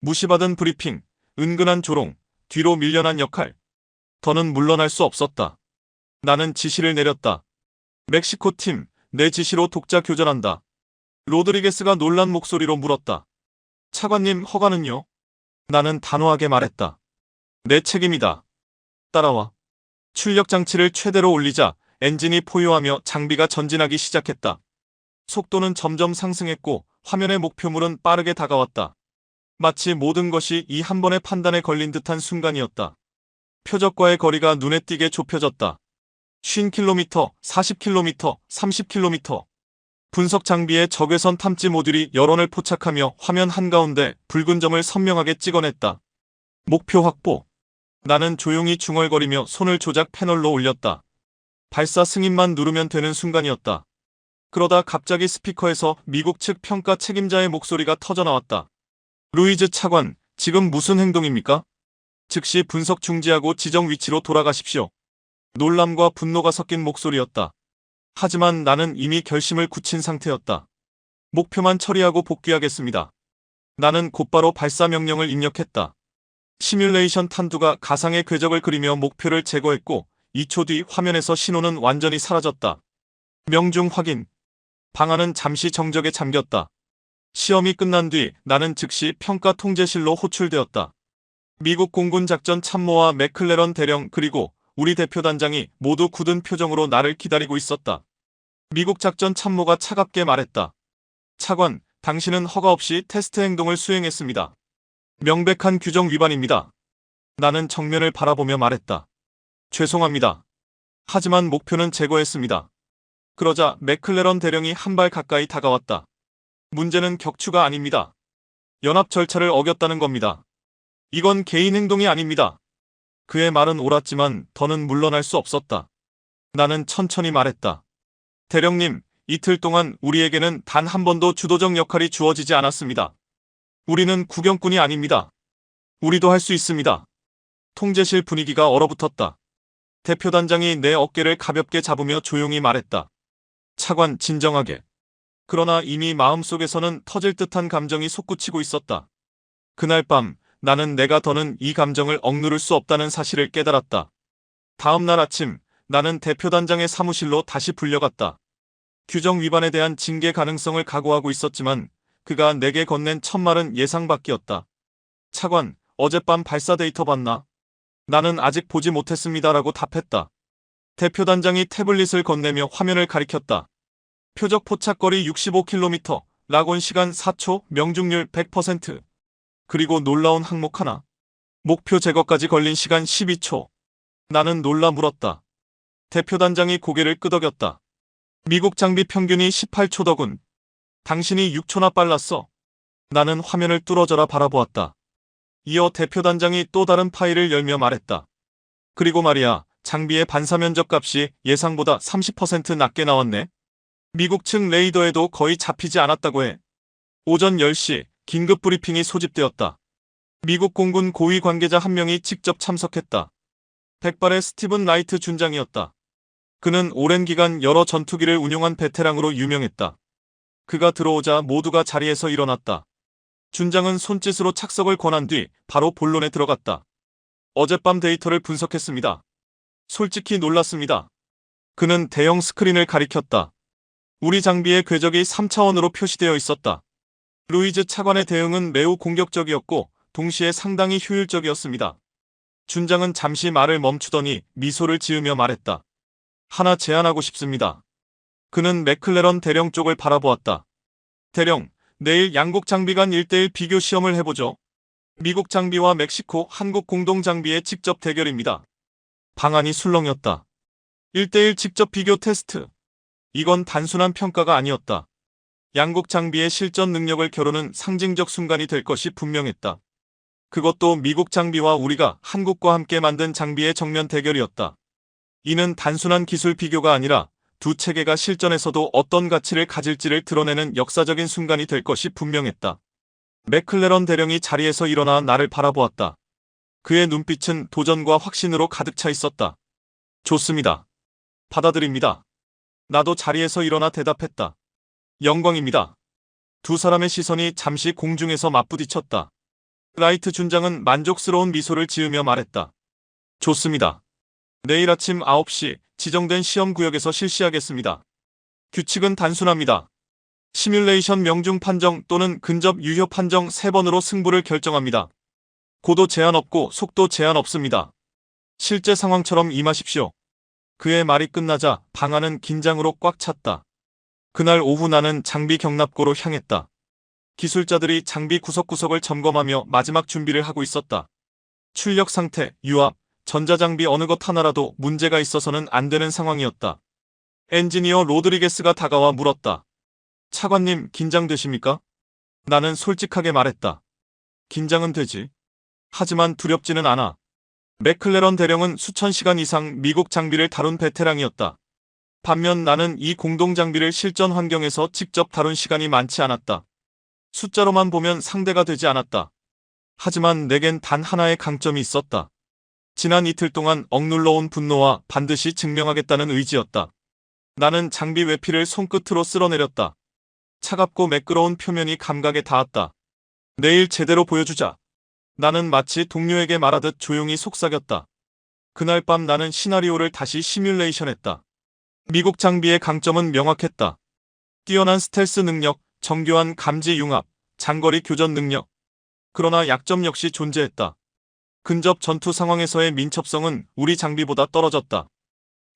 무시받은 브리핑, 은근한 조롱, 뒤로 밀려난 역할. 더는 물러날 수 없었다. 나는 지시를 내렸다. 멕시코 팀, 내 지시로 독자 교전한다. 로드리게스가 놀란 목소리로 물었다. 차관님, 허가는요? 나는 단호하게 말했다. 내 책임이다. 따라와. 출력 장치를 최대로 올리자 엔진이 포효하며 장비가 전진하기 시작했다. 속도는 점점 상승했고 화면의 목표물은 빠르게 다가왔다. 마치 모든 것이 이 한 번의 판단에 걸린 듯한 순간이었다. 표적과의 거리가 눈에 띄게 좁혀졌다. 50km, 40km, 30km. 분석 장비의 적외선 탐지 모듈이 여론을 포착하며 화면 한가운데 붉은 점을 선명하게 찍어냈다. 목표 확보. 나는 조용히 중얼거리며 손을 조작 패널로 올렸다. 발사 승인만 누르면 되는 순간이었다. 그러다 갑자기 스피커에서 미국 측 평가 책임자의 목소리가 터져나왔다. 루이즈 차관, 지금 무슨 행동입니까? 즉시 분석 중지하고 지정 위치로 돌아가십시오. 놀람과 분노가 섞인 목소리였다. 하지만 나는 이미 결심을 굳힌 상태였다. 목표만 처리하고 복귀하겠습니다. 나는 곧바로 발사 명령을 입력했다. 시뮬레이션 탄두가 가상의 궤적을 그리며 목표를 제거했고 2초 뒤 화면에서 신호는 완전히 사라졌다. 명중 확인. 방안은 잠시 정적에 잠겼다. 시험이 끝난 뒤 나는 즉시 평가 통제실로 호출되었다. 미국 공군 작전 참모와 맥클레런 대령 그리고 우리 대표단장이 모두 굳은 표정으로 나를 기다리고 있었다. 미국 작전 참모가 차갑게 말했다. 차관, 당신은 허가 없이 테스트 행동을 수행했습니다. 명백한 규정 위반입니다. 나는 정면을 바라보며 말했다. 죄송합니다. 하지만 목표는 제거했습니다. 그러자 맥클레런 대령이 한 발 가까이 다가왔다. 문제는 격추가 아닙니다. 연합 절차를 어겼다는 겁니다. 이건 개인 행동이 아닙니다. 그의 말은 옳았지만 더는 물러날 수 없었다. 나는 천천히 말했다. 대령님, 이틀 동안 우리에게는 단 한 번도 주도적 역할이 주어지지 않았습니다. 우리는 구경꾼이 아닙니다. 우리도 할 수 있습니다. 통제실 분위기가 얼어붙었다. 대표단장이 내 어깨를 가볍게 잡으며 조용히 말했다. 차관, 진정하게. 그러나 이미 마음속에서는 터질 듯한 감정이 솟구치고 있었다. 그날 밤 나는 내가 더는 이 감정을 억누를 수 없다는 사실을 깨달았다. 다음 날 아침 나는 대표단장의 사무실로 다시 불려갔다. 규정 위반에 대한 징계 가능성을 각오하고 있었지만 그가 내게 건넨 첫 말은 예상 밖이었다. 차관, 어젯밤 발사 데이터 봤나? 나는 아직 보지 못했습니다라고 답했다. 대표단장이 태블릿을 건네며 화면을 가리켰다. 표적 포착거리 65km, 락온 시간 4초, 명중률 100%. 그리고 놀라운 항목 하나. 목표 제거까지 걸린 시간 12초. 나는 놀라 물었다. 대표단장이 고개를 끄덕였다. 미국 장비 평균이 18초더군. 당신이 6초나 빨랐어. 나는 화면을 뚫어져라 바라보았다. 이어 대표단장이 또 다른 파일을 열며 말했다. 그리고 말이야, 장비의 반사 면적 값이 예상보다 30% 낮게 나왔네. 미국 측 레이더에도 거의 잡히지 않았다고 해. 오전 10시 긴급 브리핑이 소집되었다. 미국 공군 고위 관계자 한 명이 직접 참석했다. 백발의 스티븐 라이트 준장이었다. 그는 오랜 기간 여러 전투기를 운용한 베테랑으로 유명했다. 그가 들어오자 모두가 자리에서 일어났다. 준장은 손짓으로 착석을 권한 뒤 바로 본론에 들어갔다. 어젯밤 데이터를 분석했습니다. 솔직히 놀랐습니다. 그는 대형 스크린을 가리켰다. 우리 장비의 궤적이 3차원으로 표시되어 있었다. 루이즈 차관의 대응은 매우 공격적이었고 동시에 상당히 효율적이었습니다. 준장은 잠시 말을 멈추더니 미소를 지으며 말했다. 하나 제안하고 싶습니다. 그는 맥클레런 대령 쪽을 바라보았다. 대령, 내일 양국 장비 간 1대1 비교 시험을 해보죠. 미국 장비와 멕시코, 한국 공동 장비의 직접 대결입니다. 방안이 술렁였다. 1대1 직접 비교 테스트. 이건 단순한 평가가 아니었다. 양국 장비의 실전 능력을 겨루는 상징적 순간이 될 것이 분명했다. 그것도 미국 장비와 우리가 한국과 함께 만든 장비의 정면 대결이었다. 이는 단순한 기술 비교가 아니라 두 체계가 실전에서도 어떤 가치를 가질지를 드러내는 역사적인 순간이 될 것이 분명했다. 맥클레런 대령이 자리에서 일어나 나를 바라보았다. 그의 눈빛은 도전과 확신으로 가득 차 있었다. 좋습니다. 받아들입니다. 나도 자리에서 일어나 대답했다. 영광입니다. 두 사람의 시선이 잠시 공중에서 맞부딪혔다. 라이트 준장은 만족스러운 미소를 지으며 말했다. 좋습니다. 내일 아침 9시 지정된 시험구역에서 실시하겠습니다. 규칙은 단순합니다. 시뮬레이션 명중 판정 또는 근접 유효 판정 3번으로 승부를 결정합니다. 고도 제한 없고 속도 제한 없습니다. 실제 상황처럼 임하십시오. 그의 말이 끝나자 방안은 긴장으로 꽉 찼다. 그날 오후 나는 장비 경납고로 향했다. 기술자들이 장비 구석구석을 점검하며 마지막 준비를 하고 있었다. 출력 상태, 유압, 전자장비 어느 것 하나라도 문제가 있어서는 안 되는 상황이었다. 엔지니어 로드리게스가 다가와 물었다. 차관님, 긴장되십니까? 나는 솔직하게 말했다. 긴장은 되지. 하지만 두렵지는 않아. 맥클레런 대령은 수천 시간 이상 미국 장비를 다룬 베테랑이었다. 반면 나는 이 공동 장비를 실전 환경에서 직접 다룬 시간이 많지 않았다. 숫자로만 보면 상대가 되지 않았다. 하지만 내겐 단 하나의 강점이 있었다. 지난 이틀 동안 억눌러온 분노와 반드시 증명하겠다는 의지였다. 나는 장비 외피를 손끝으로 쓸어내렸다. 차갑고 매끄러운 표면이 감각에 닿았다. 내일 제대로 보여주자. 나는 마치 동료에게 말하듯 조용히 속삭였다. 그날 밤 나는 시나리오를 다시 시뮬레이션했다. 미국 장비의 강점은 명확했다. 뛰어난 스텔스 능력, 정교한 감지 융합, 장거리 교전 능력. 그러나 약점 역시 존재했다. 근접 전투 상황에서의 민첩성은 우리 장비보다 떨어졌다.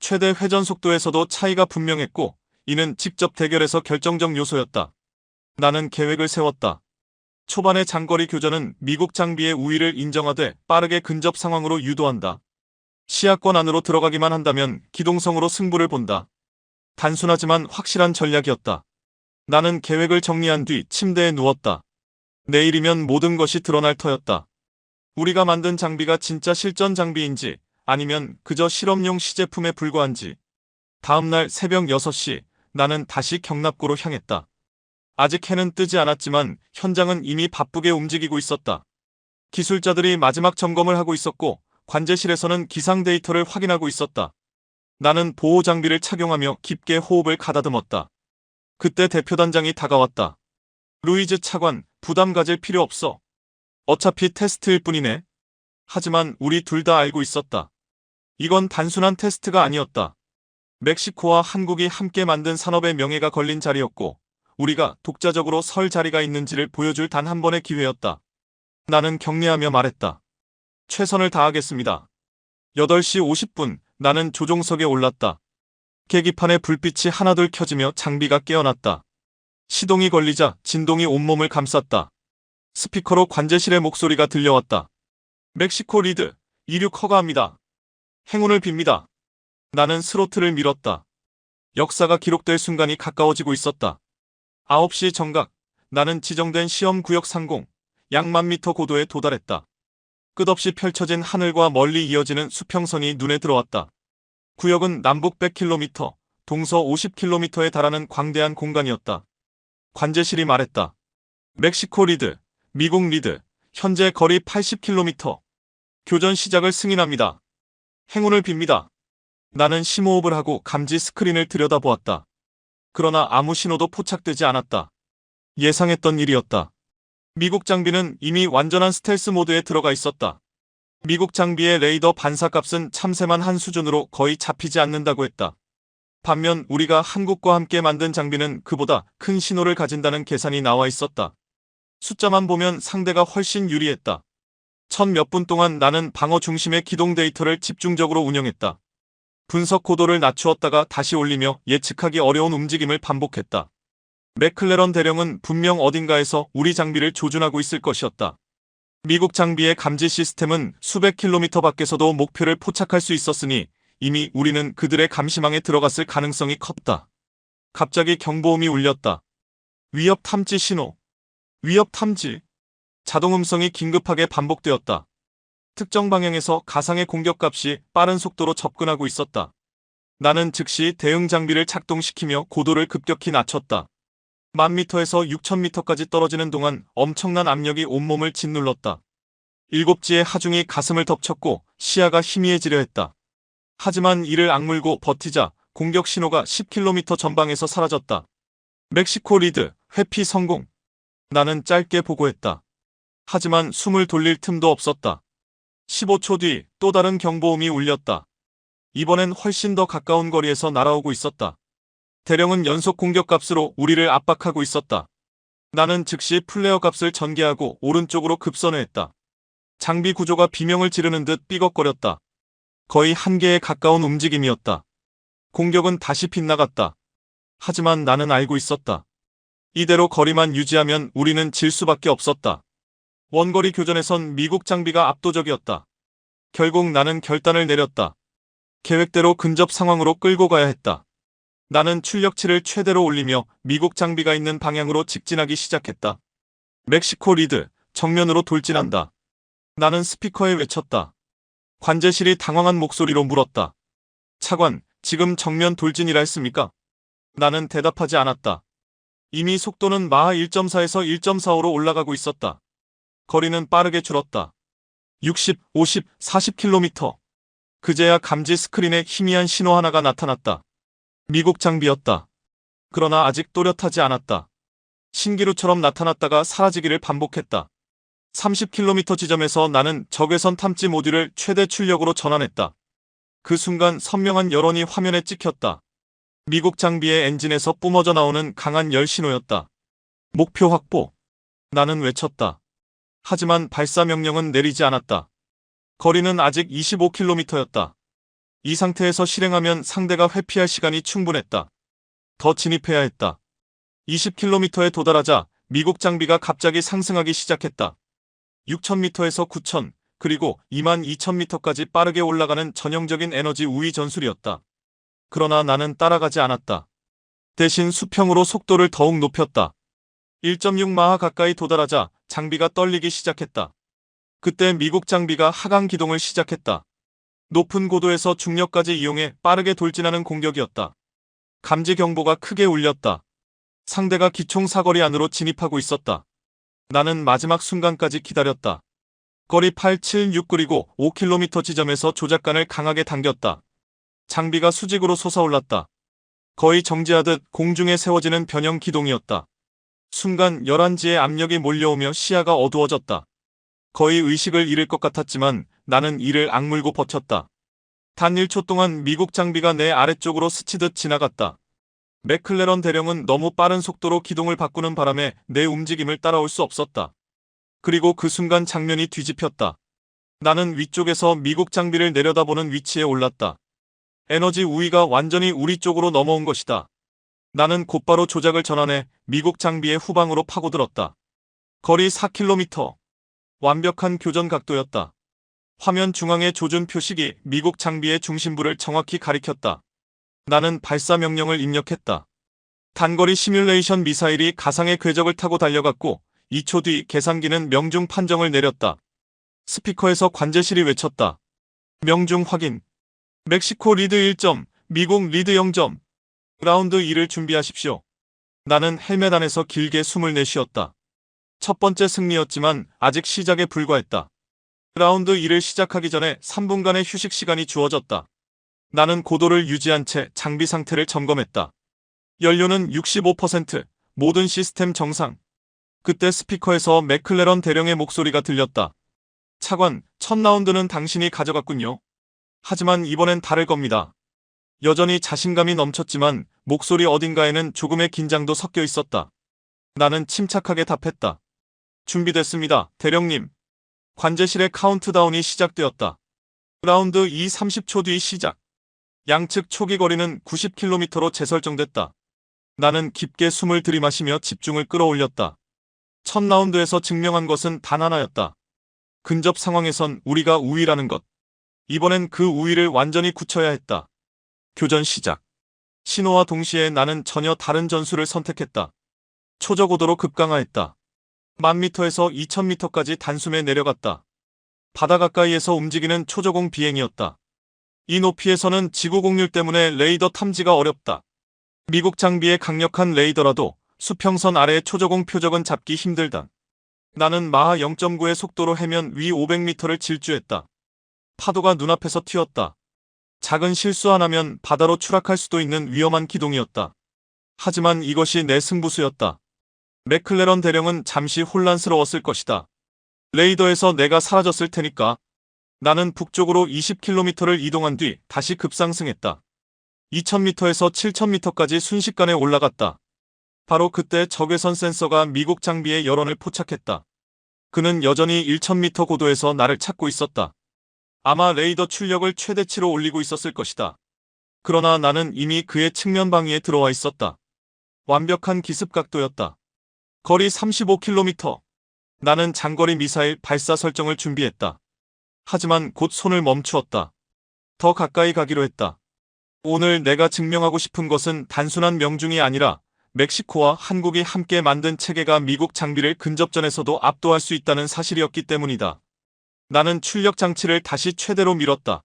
최대 회전 속도에서도 차이가 분명했고 이는 직접 대결에서 결정적 요소였다. 나는 계획을 세웠다. 초반의 장거리 교전은 미국 장비의 우위를 인정하되 빠르게 근접 상황으로 유도한다. 시야권 안으로 들어가기만 한다면 기동성으로 승부를 본다. 단순하지만 확실한 전략이었다. 나는 계획을 정리한 뒤 침대에 누웠다. 내일이면 모든 것이 드러날 터였다. 우리가 만든 장비가 진짜 실전 장비인지 아니면 그저 실험용 시제품에 불과한지. 다음날 새벽 6시 나는 다시 경납고로 향했다. 아직 해는 뜨지 않았지만 현장은 이미 바쁘게 움직이고 있었다. 기술자들이 마지막 점검을 하고 있었고 관제실에서는 기상 데이터를 확인하고 있었다. 나는 보호 장비를 착용하며 깊게 호흡을 가다듬었다. 그때 대표단장이 다가왔다. 루이즈 차관, 부담 가질 필요 없어. 어차피 테스트일 뿐이네. 하지만 우리 둘 다 알고 있었다. 이건 단순한 테스트가 아니었다. 멕시코와 한국이 함께 만든 산업의 명예가 걸린 자리였고 우리가 독자적으로 설 자리가 있는지를 보여줄 단 한 번의 기회였다. 나는 격려하며 말했다. 최선을 다하겠습니다. 8시 50분 나는 조종석에 올랐다. 계기판에 불빛이 하나둘 켜지며 장비가 깨어났다. 시동이 걸리자 진동이 온몸을 감쌌다. 스피커로 관제실의 목소리가 들려왔다. 멕시코 리드, 이륙 허가합니다. 행운을 빕니다. 나는 스로틀을 밀었다. 역사가 기록될 순간이 가까워지고 있었다. 9시 정각, 나는 지정된 시험 구역 상공, 약 10,000m 고도에 도달했다. 끝없이 펼쳐진 하늘과 멀리 이어지는 수평선이 눈에 들어왔다. 구역은 남북 100km, 동서 50km에 달하는 광대한 공간이었다. 관제실이 말했다. 멕시코 리드, 미국 리드, 현재 거리 80km. 교전 시작을 승인합니다. 행운을 빕니다. 나는 심호흡을 하고 감지 스크린을 들여다보았다. 그러나 아무 신호도 포착되지 않았다. 예상했던 일이었다. 미국 장비는 이미 완전한 스텔스 모드에 들어가 있었다. 미국 장비의 레이더 반사값은 참새만 한 수준으로 거의 잡히지 않는다고 했다. 반면 우리가 한국과 함께 만든 장비는 그보다 큰 신호를 가진다는 계산이 나와 있었다. 숫자만 보면 상대가 훨씬 유리했다. 첫 몇 분 동안 나는 방어 중심의 기동 데이터를 집중적으로 운영했다. 분석 고도를 낮추었다가 다시 올리며 예측하기 어려운 움직임을 반복했다. 맥클레런 대령은 분명 어딘가에서 우리 장비를 조준하고 있을 것이었다. 미국 장비의 감지 시스템은 수백 킬로미터 밖에서도 목표를 포착할 수 있었으니 이미 우리는 그들의 감시망에 들어갔을 가능성이 컸다. 갑자기 경보음이 울렸다. 위협 탐지 신호. 위협 탐지. 자동음성이 긴급하게 반복되었다. 특정 방향에서 가상의 공격값이 빠른 속도로 접근하고 있었다. 나는 즉시 대응 장비를 작동시키며 고도를 급격히 낮췄다. 10,000m에서 6,000m까지 떨어지는 동안 엄청난 압력이 온몸을 짓눌렀다. 7지의 하중이 가슴을 덮쳤고 시야가 희미해지려 했다. 하지만 이를 악물고 버티자 공격 신호가 10km 전방에서 사라졌다. 멕시코 리드, 회피 성공. 나는 짧게 보고했다. 하지만 숨을 돌릴 틈도 없었다. 15초 뒤 또 다른 경보음이 울렸다. 이번엔 훨씬 더 가까운 거리에서 날아오고 있었다. 대령은 연속 공격 값으로 우리를 압박하고 있었다. 나는 즉시 플레어 값을 전개하고 오른쪽으로 급선회했다. 장비 구조가 비명을 지르는 듯 삐걱거렸다. 거의 한계에 가까운 움직임이었다. 공격은 다시 빗나갔다. 하지만 나는 알고 있었다. 이대로 거리만 유지하면 우리는 질 수밖에 없었다. 원거리 교전에선 미국 장비가 압도적이었다. 결국 나는 결단을 내렸다. 계획대로 근접 상황으로 끌고 가야 했다. 나는 출력치를 최대로 올리며 미국 장비가 있는 방향으로 직진하기 시작했다. 멕시코 리드, 정면으로 돌진한다. 나는 스피커에 외쳤다. 관제실이 당황한 목소리로 물었다. 차관, 지금 정면 돌진이라 했습니까? 나는 대답하지 않았다. 이미 속도는 마하 1.4에서 1.45로 올라가고 있었다. 거리는 빠르게 줄었다. 60, 50, 40km. 그제야 감지 스크린에 희미한 신호 하나가 나타났다. 미국 장비였다. 그러나 아직 또렷하지 않았다. 신기루처럼 나타났다가 사라지기를 반복했다. 30km 지점에서 나는 적외선 탐지 모듈을 최대 출력으로 전환했다. 그 순간 선명한 여론이 화면에 찍혔다. 미국 장비의 엔진에서 뿜어져 나오는 강한 열 신호였다. 목표 확보. 나는 외쳤다. 하지만 발사 명령은 내리지 않았다. 거리는 아직 25km였다. 이 상태에서 실행하면 상대가 회피할 시간이 충분했다. 더 진입해야 했다. 20km에 도달하자 미국 장비가 갑자기 상승하기 시작했다. 6,000m에서 9,000, 그리고 22,000m까지 빠르게 올라가는 전형적인 에너지 우위 전술이었다. 그러나 나는 따라가지 않았다. 대신 수평으로 속도를 더욱 높였다. 1.6마하 가까이 도달하자 장비가 떨리기 시작했다. 그때 미국 장비가 하강 기동을 시작했다. 높은 고도에서 중력까지 이용해 빠르게 돌진하는 공격이었다. 감지 경보가 크게 울렸다. 상대가 기총 사거리 안으로 진입하고 있었다. 나는 마지막 순간까지 기다렸다. 거리 876 그리고 5km 지점에서 조작관을 강하게 당겼다. 장비가 수직으로 솟아올랐다. 거의 정지하듯 공중에 세워지는 변형 기동이었다. 순간 열한지의 압력이 몰려오며 시야가 어두워졌다. 거의 의식을 잃을 것 같았지만 나는 이를 악물고 버텼다. 단 1초 동안 미국 장비가 내 아래쪽으로 스치듯 지나갔다. 맥클레런 대령은 너무 빠른 속도로 기동을 바꾸는 바람에 내 움직임을 따라올 수 없었다. 그리고 그 순간 장면이 뒤집혔다. 나는 위쪽에서 미국 장비를 내려다보는 위치에 올랐다. 에너지 우위가 완전히 우리 쪽으로 넘어온 것이다. 나는 곧바로 조작을 전환해 미국 장비의 후방으로 파고들었다. 거리 4km. 완벽한 교전 각도였다. 화면 중앙의 조준 표식이 미국 장비의 중심부를 정확히 가리켰다. 나는 발사 명령을 입력했다. 단거리 시뮬레이션 미사일이 가상의 궤적을 타고 달려갔고 2초 뒤 계산기는 명중 판정을 내렸다. 스피커에서 관제실이 외쳤다. 명중 확인. 멕시코 리드 1점, 미국 리드 0점. 라운드 2를 준비하십시오. 나는 헬멧 안에서 길게 숨을 내쉬었다. 첫 번째 승리였지만 아직 시작에 불과했다. 라운드 2를 시작하기 전에 3분간의 휴식 시간이 주어졌다. 나는 고도를 유지한 채 장비 상태를 점검했다. 연료는 65%, 모든 시스템 정상. 그때 스피커에서 맥클레런 대령의 목소리가 들렸다. 차관, 첫 라운드는 당신이 가져갔군요. 하지만 이번엔 다를 겁니다. 여전히 자신감이 넘쳤지만 목소리 어딘가에는 조금의 긴장도 섞여 있었다. 나는 침착하게 답했다. 준비됐습니다, 대령님. 관제실의 카운트다운이 시작되었다. 라운드 2 30초 뒤 시작. 양측 초기 거리는 90km로 재설정됐다. 나는 깊게 숨을 들이마시며 집중을 끌어올렸다. 첫 라운드에서 증명한 것은 단 하나였다. 근접 상황에선 우리가 우위라는 것. 이번엔 그 우위를 완전히 굳혀야 했다. 교전 시작. 신호와 동시에 나는 전혀 다른 전술을 선택했다. 초저고도로 급강하했다. 1000m에서 2000m까지 단숨에 내려갔다. 바다 가까이에서 움직이는 초저공 비행이었다. 이 높이에서는 지구 공률 때문에 레이더 탐지가 어렵다. 미국 장비의 강력한 레이더라도 수평선 아래의 초저공 표적은 잡기 힘들다. 나는 마하 0.9의 속도로 해면 위 500m를 질주했다. 파도가 눈앞에서 튀었다. 작은 실수 하나면 바다로 추락할 수도 있는 위험한 기동이었다. 하지만 이것이 내 승부수였다. 맥클레런 대령은 잠시 혼란스러웠을 것이다. 레이더에서 내가 사라졌을 테니까. 나는 북쪽으로 20km를 이동한 뒤 다시 급상승했다. 2000m에서 7000m까지 순식간에 올라갔다. 바로 그때 적외선 센서가 미국 장비의 여론을 포착했다. 그는 여전히 1000m 고도에서 나를 찾고 있었다. 아마 레이더 출력을 최대치로 올리고 있었을 것이다. 그러나 나는 이미 그의 측면 방위에 들어와 있었다. 완벽한 기습 각도였다. 거리 35km. 나는 장거리 미사일 발사 설정을 준비했다. 하지만 곧 손을 멈추었다. 더 가까이 가기로 했다. 오늘 내가 증명하고 싶은 것은 단순한 명중이 아니라 멕시코와 한국이 함께 만든 체계가 미국 장비를 근접전에서도 압도할 수 있다는 사실이었기 때문이다. 나는 출력 장치를 다시 최대로 밀었다.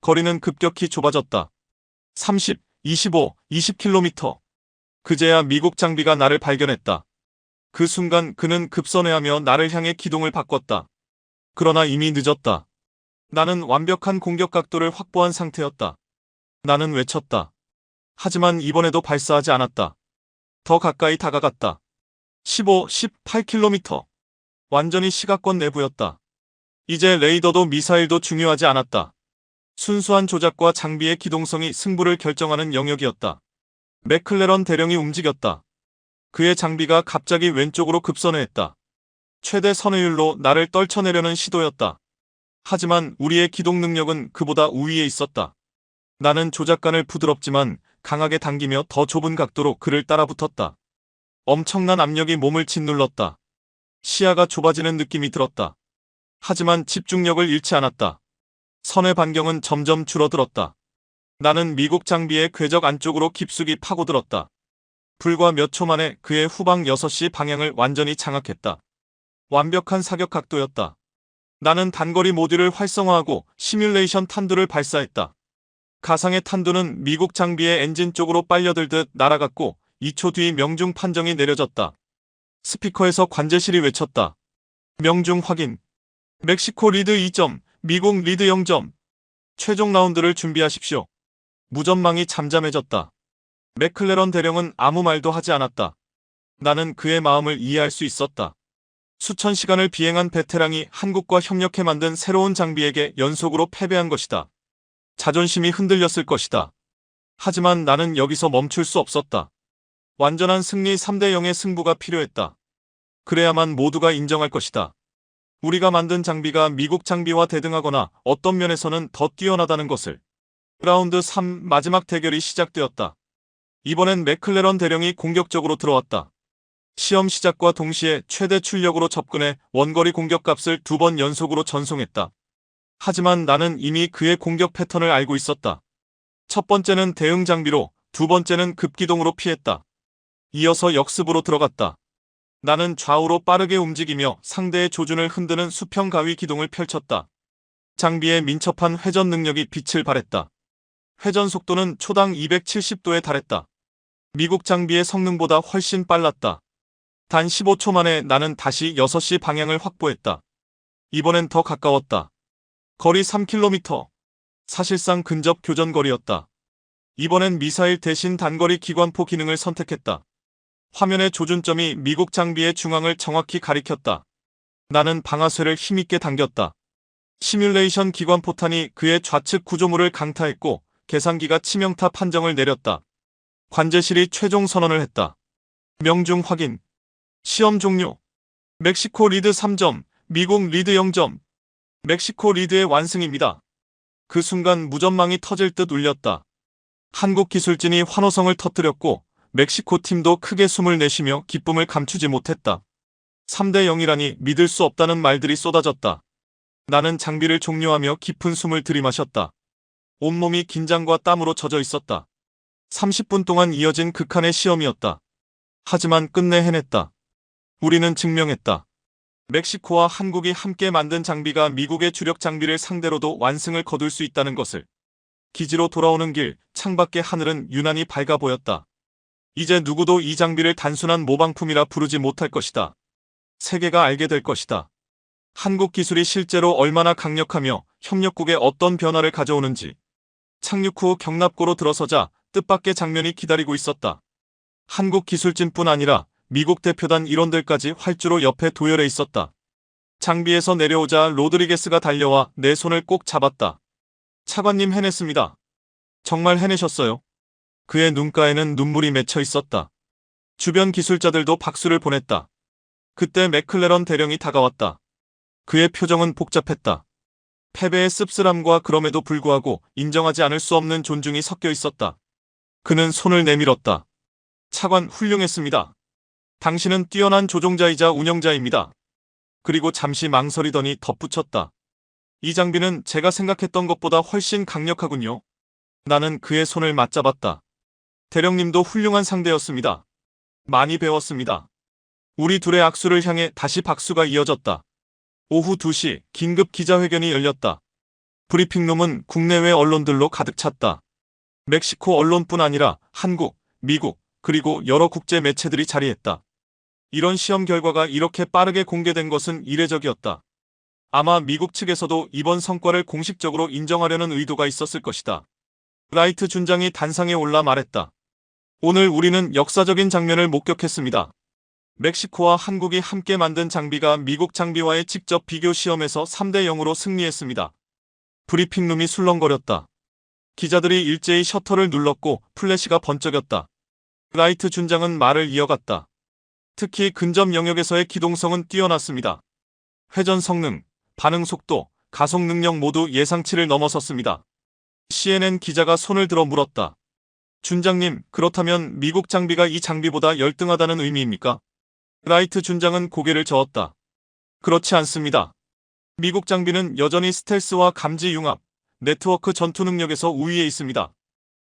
거리는 급격히 좁아졌다. 30, 25, 20km. 그제야 미국 장비가 나를 발견했다. 그 순간 그는 급선회하며 나를 향해 기동을 바꿨다. 그러나 이미 늦었다. 나는 완벽한 공격 각도를 확보한 상태였다. 나는 외쳤다. 하지만 이번에도 발사하지 않았다. 더 가까이 다가갔다. 15, 18km. 완전히 시가권 내부였다. 이제 레이더도 미사일도 중요하지 않았다. 순수한 조작과 장비의 기동성이 승부를 결정하는 영역이었다. 맥클레런 대령이 움직였다. 그의 장비가 갑자기 왼쪽으로 급선회했다. 최대 선회율로 나를 떨쳐내려는 시도였다. 하지만 우리의 기동 능력은 그보다 우위에 있었다. 나는 조작관을 부드럽지만 강하게 당기며 더 좁은 각도로 그를 따라붙었다. 엄청난 압력이 몸을 짓눌렀다. 시야가 좁아지는 느낌이 들었다. 하지만 집중력을 잃지 않았다. 선의 반경은 점점 줄어들었다. 나는 미국 장비의 궤적 안쪽으로 깊숙이 파고들었다. 불과 몇 초 만에 그의 후방 6시 방향을 완전히 장악했다. 완벽한 사격 각도였다. 나는 단거리 모듈을 활성화하고 시뮬레이션 탄두를 발사했다. 가상의 탄두는 미국 장비의 엔진 쪽으로 빨려들듯 날아갔고 2초 뒤 명중 판정이 내려졌다. 스피커에서 관제실이 외쳤다. 명중 확인. 멕시코 리드 2점, 미국 리드 0점. 최종 라운드를 준비하십시오. 무전망이 잠잠해졌다. 맥클레런 대령은 아무 말도 하지 않았다. 나는 그의 마음을 이해할 수 있었다. 수천 시간을 비행한 베테랑이 한국과 협력해 만든 새로운 장비에게 연속으로 패배한 것이다. 자존심이 흔들렸을 것이다. 하지만 나는 여기서 멈출 수 없었다. 완전한 승리 3대 0의 승부가 필요했다. 그래야만 모두가 인정할 것이다. 우리가 만든 장비가 미국 장비와 대등하거나 어떤 면에서는 더 뛰어나다는 것을. 라운드 3 마지막 대결이 시작되었다. 이번엔 맥클레런 대령이 공격적으로 들어왔다. 시험 시작과 동시에 최대 출력으로 접근해 원거리 공격값을 2번 연속으로 전송했다. 하지만 나는 이미 그의 공격 패턴을 알고 있었다. 첫 번째는 대응 장비로, 두 번째는 급기동으로 피했다. 이어서 역습으로 들어갔다. 나는 좌우로 빠르게 움직이며 상대의 조준을 흔드는 수평 가위 기동을 펼쳤다. 장비의 민첩한 회전 능력이 빛을 발했다. 회전 속도는 초당 270도에 달했다. 미국 장비의 성능보다 훨씬 빨랐다. 단 15초 만에 나는 다시 6시 방향을 확보했다. 이번엔 더 가까웠다. 거리 3km. 사실상 근접 교전 거리였다. 이번엔 미사일 대신 단거리 기관포 기능을 선택했다. 화면의 조준점이 미국 장비의 중앙을 정확히 가리켰다. 나는 방아쇠를 힘있게 당겼다. 시뮬레이션 기관포탄이 그의 좌측 구조물을 강타했고 계산기가 치명타 판정을 내렸다. 관제실이 최종 선언을 했다. 명중 확인. 시험 종료. 멕시코 리드 3점, 미국 리드 0점. 멕시코 리드의 완승입니다. 그 순간 무전망이 터질 듯 울렸다. 한국 기술진이 환호성을 터뜨렸고 멕시코 팀도 크게 숨을 내쉬며 기쁨을 감추지 못했다. 3대 0이라니 믿을 수 없다는 말들이 쏟아졌다. 나는 장비를 종료하며 깊은 숨을 들이마셨다. 온몸이 긴장과 땀으로 젖어 있었다. 30분 동안 이어진 극한의 시험이었다. 하지만 끝내 해냈다. 우리는 증명했다. 멕시코와 한국이 함께 만든 장비가 미국의 주력 장비를 상대로도 완승을 거둘 수 있다는 것을. 기지로 돌아오는 길, 창밖의 하늘은 유난히 밝아 보였다. 이제 누구도 이 장비를 단순한 모방품이라 부르지 못할 것이다. 세계가 알게 될 것이다. 한국 기술이 실제로 얼마나 강력하며 협력국에 어떤 변화를 가져오는지. 착륙 후 경납고로 들어서자 뜻밖의 장면이 기다리고 있었다. 한국 기술진뿐 아니라 미국 대표단 일원들까지 활주로 옆에 도열해 있었다. 장비에서 내려오자 로드리게스가 달려와 내 손을 꼭 잡았다. 차관님 해냈습니다. 정말 해내셨어요. 그의 눈가에는 눈물이 맺혀 있었다. 주변 기술자들도 박수를 보냈다. 그때 맥클레런 대령이 다가왔다. 그의 표정은 복잡했다. 패배의 씁쓸함과 그럼에도 불구하고 인정하지 않을 수 없는 존중이 섞여 있었다. 그는 손을 내밀었다. 차관 훌륭했습니다. 당신은 뛰어난 조종자이자 운영자입니다. 그리고 잠시 망설이더니 덧붙였다. 이 장비는 제가 생각했던 것보다 훨씬 강력하군요. 나는 그의 손을 맞잡았다. 대령님도 훌륭한 상대였습니다. 많이 배웠습니다. 우리 둘의 악수를 향해 다시 박수가 이어졌다. 오후 2시 긴급 기자회견이 열렸다. 브리핑룸은 국내외 언론들로 가득 찼다. 멕시코 언론뿐 아니라 한국, 미국, 그리고 여러 국제 매체들이 자리했다. 이런 시험 결과가 이렇게 빠르게 공개된 것은 이례적이었다. 아마 미국 측에서도 이번 성과를 공식적으로 인정하려는 의도가 있었을 것이다. 라이트 준장이 단상에 올라 말했다. 오늘 우리는 역사적인 장면을 목격했습니다. 멕시코와 한국이 함께 만든 장비가 미국 장비와의 직접 비교 시험에서 3대 0으로 승리했습니다. 브리핑룸이 술렁거렸다. 기자들이 일제히 셔터를 눌렀고 플래시가 번쩍였다. 라이트 준장은 말을 이어갔다. 특히 근접 영역에서의 기동성은 뛰어났습니다. 회전 성능, 반응 속도, 가속 능력 모두 예상치를 넘어섰습니다. CNN 기자가 손을 들어 물었다. 준장님, 그렇다면 미국 장비가 이 장비보다 열등하다는 의미입니까? 라이트 준장은 고개를 저었다. 그렇지 않습니다. 미국 장비는 여전히 스텔스와 감지 융합, 네트워크 전투 능력에서 우위에 있습니다.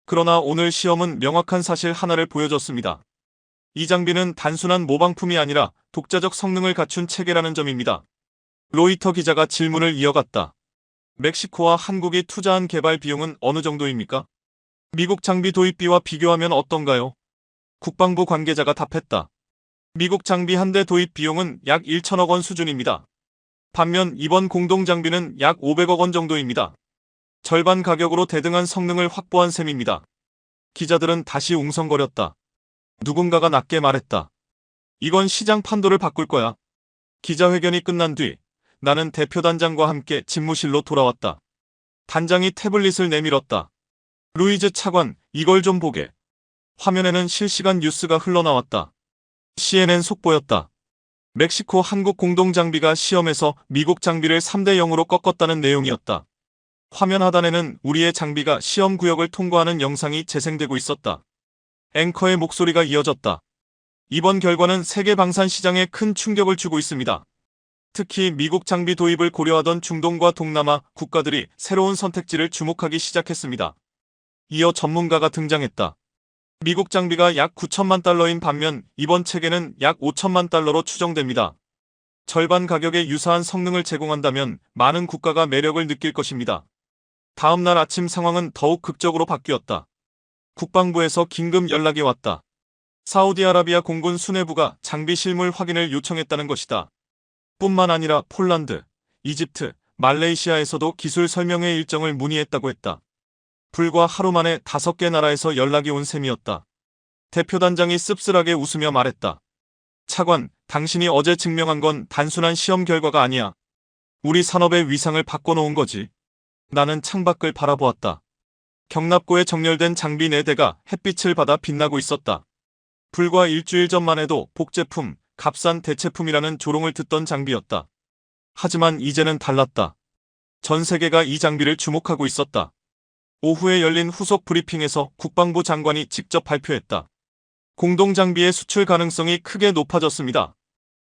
그러나 오늘 시험은 명확한 사실 하나를 보여줬습니다. 이 장비는 단순한 모방품이 아니라 독자적 성능을 갖춘 체계라는 점입니다. 로이터 기자가 질문을 이어갔다. 멕시코와 한국이 투자한 개발 비용은 어느 정도입니까? 미국 장비 도입비와 비교하면 어떤가요? 국방부 관계자가 답했다. 미국 장비 한 대 도입 비용은 약 1천억 원 수준입니다. 반면 이번 공동 장비는 약 500억 원 정도입니다. 절반 가격으로 대등한 성능을 확보한 셈입니다. 기자들은 다시 웅성거렸다. 누군가가 낮게 말했다. 이건 시장 판도를 바꿀 거야. 기자회견이 끝난 뒤 나는 대표단장과 함께 집무실로 돌아왔다. 단장이 태블릿을 내밀었다. 루이즈 차관, 이걸 좀 보게. 화면에는 실시간 뉴스가 흘러나왔다. CNN 속보였다. 멕시코 한국 공동 장비가 시험에서 미국 장비를 3대 0으로 꺾었다는 내용이었다. 화면 하단에는 우리의 장비가 시험 구역을 통과하는 영상이 재생되고 있었다. 앵커의 목소리가 이어졌다. 이번 결과는 세계 방산 시장에 큰 충격을 주고 있습니다. 특히 미국 장비 도입을 고려하던 중동과 동남아 국가들이 새로운 선택지를 주목하기 시작했습니다. 이어 전문가가 등장했다. 미국 장비가 약 9천만 달러인 반면 이번 체계는 약 5천만 달러로 추정됩니다. 절반 가격에 유사한 성능을 제공한다면 많은 국가가 매력을 느낄 것입니다. 다음 날 아침 상황은 더욱 극적으로 바뀌었다. 국방부에서 긴급 연락이 왔다. 사우디아라비아 공군 수뇌부가 장비 실물 확인을 요청했다는 것이다. 뿐만 아니라 폴란드, 이집트, 말레이시아에서도 기술 설명회 일정을 문의했다고 했다. 불과 하루 만에 5개 나라에서 연락이 온 셈이었다. 대표단장이 씁쓸하게 웃으며 말했다. 차관, 당신이 어제 증명한 건 단순한 시험 결과가 아니야. 우리 산업의 위상을 바꿔놓은 거지. 나는 창밖을 바라보았다. 경납고에 정렬된 장비 4대가 햇빛을 받아 빛나고 있었다. 불과 일주일 전만 해도 복제품, 값싼 대체품이라는 조롱을 듣던 장비였다. 하지만 이제는 달랐다. 전 세계가 이 장비를 주목하고 있었다. 오후에 열린 후속 브리핑에서 국방부 장관이 직접 발표했다. 공동 장비의 수출 가능성이 크게 높아졌습니다.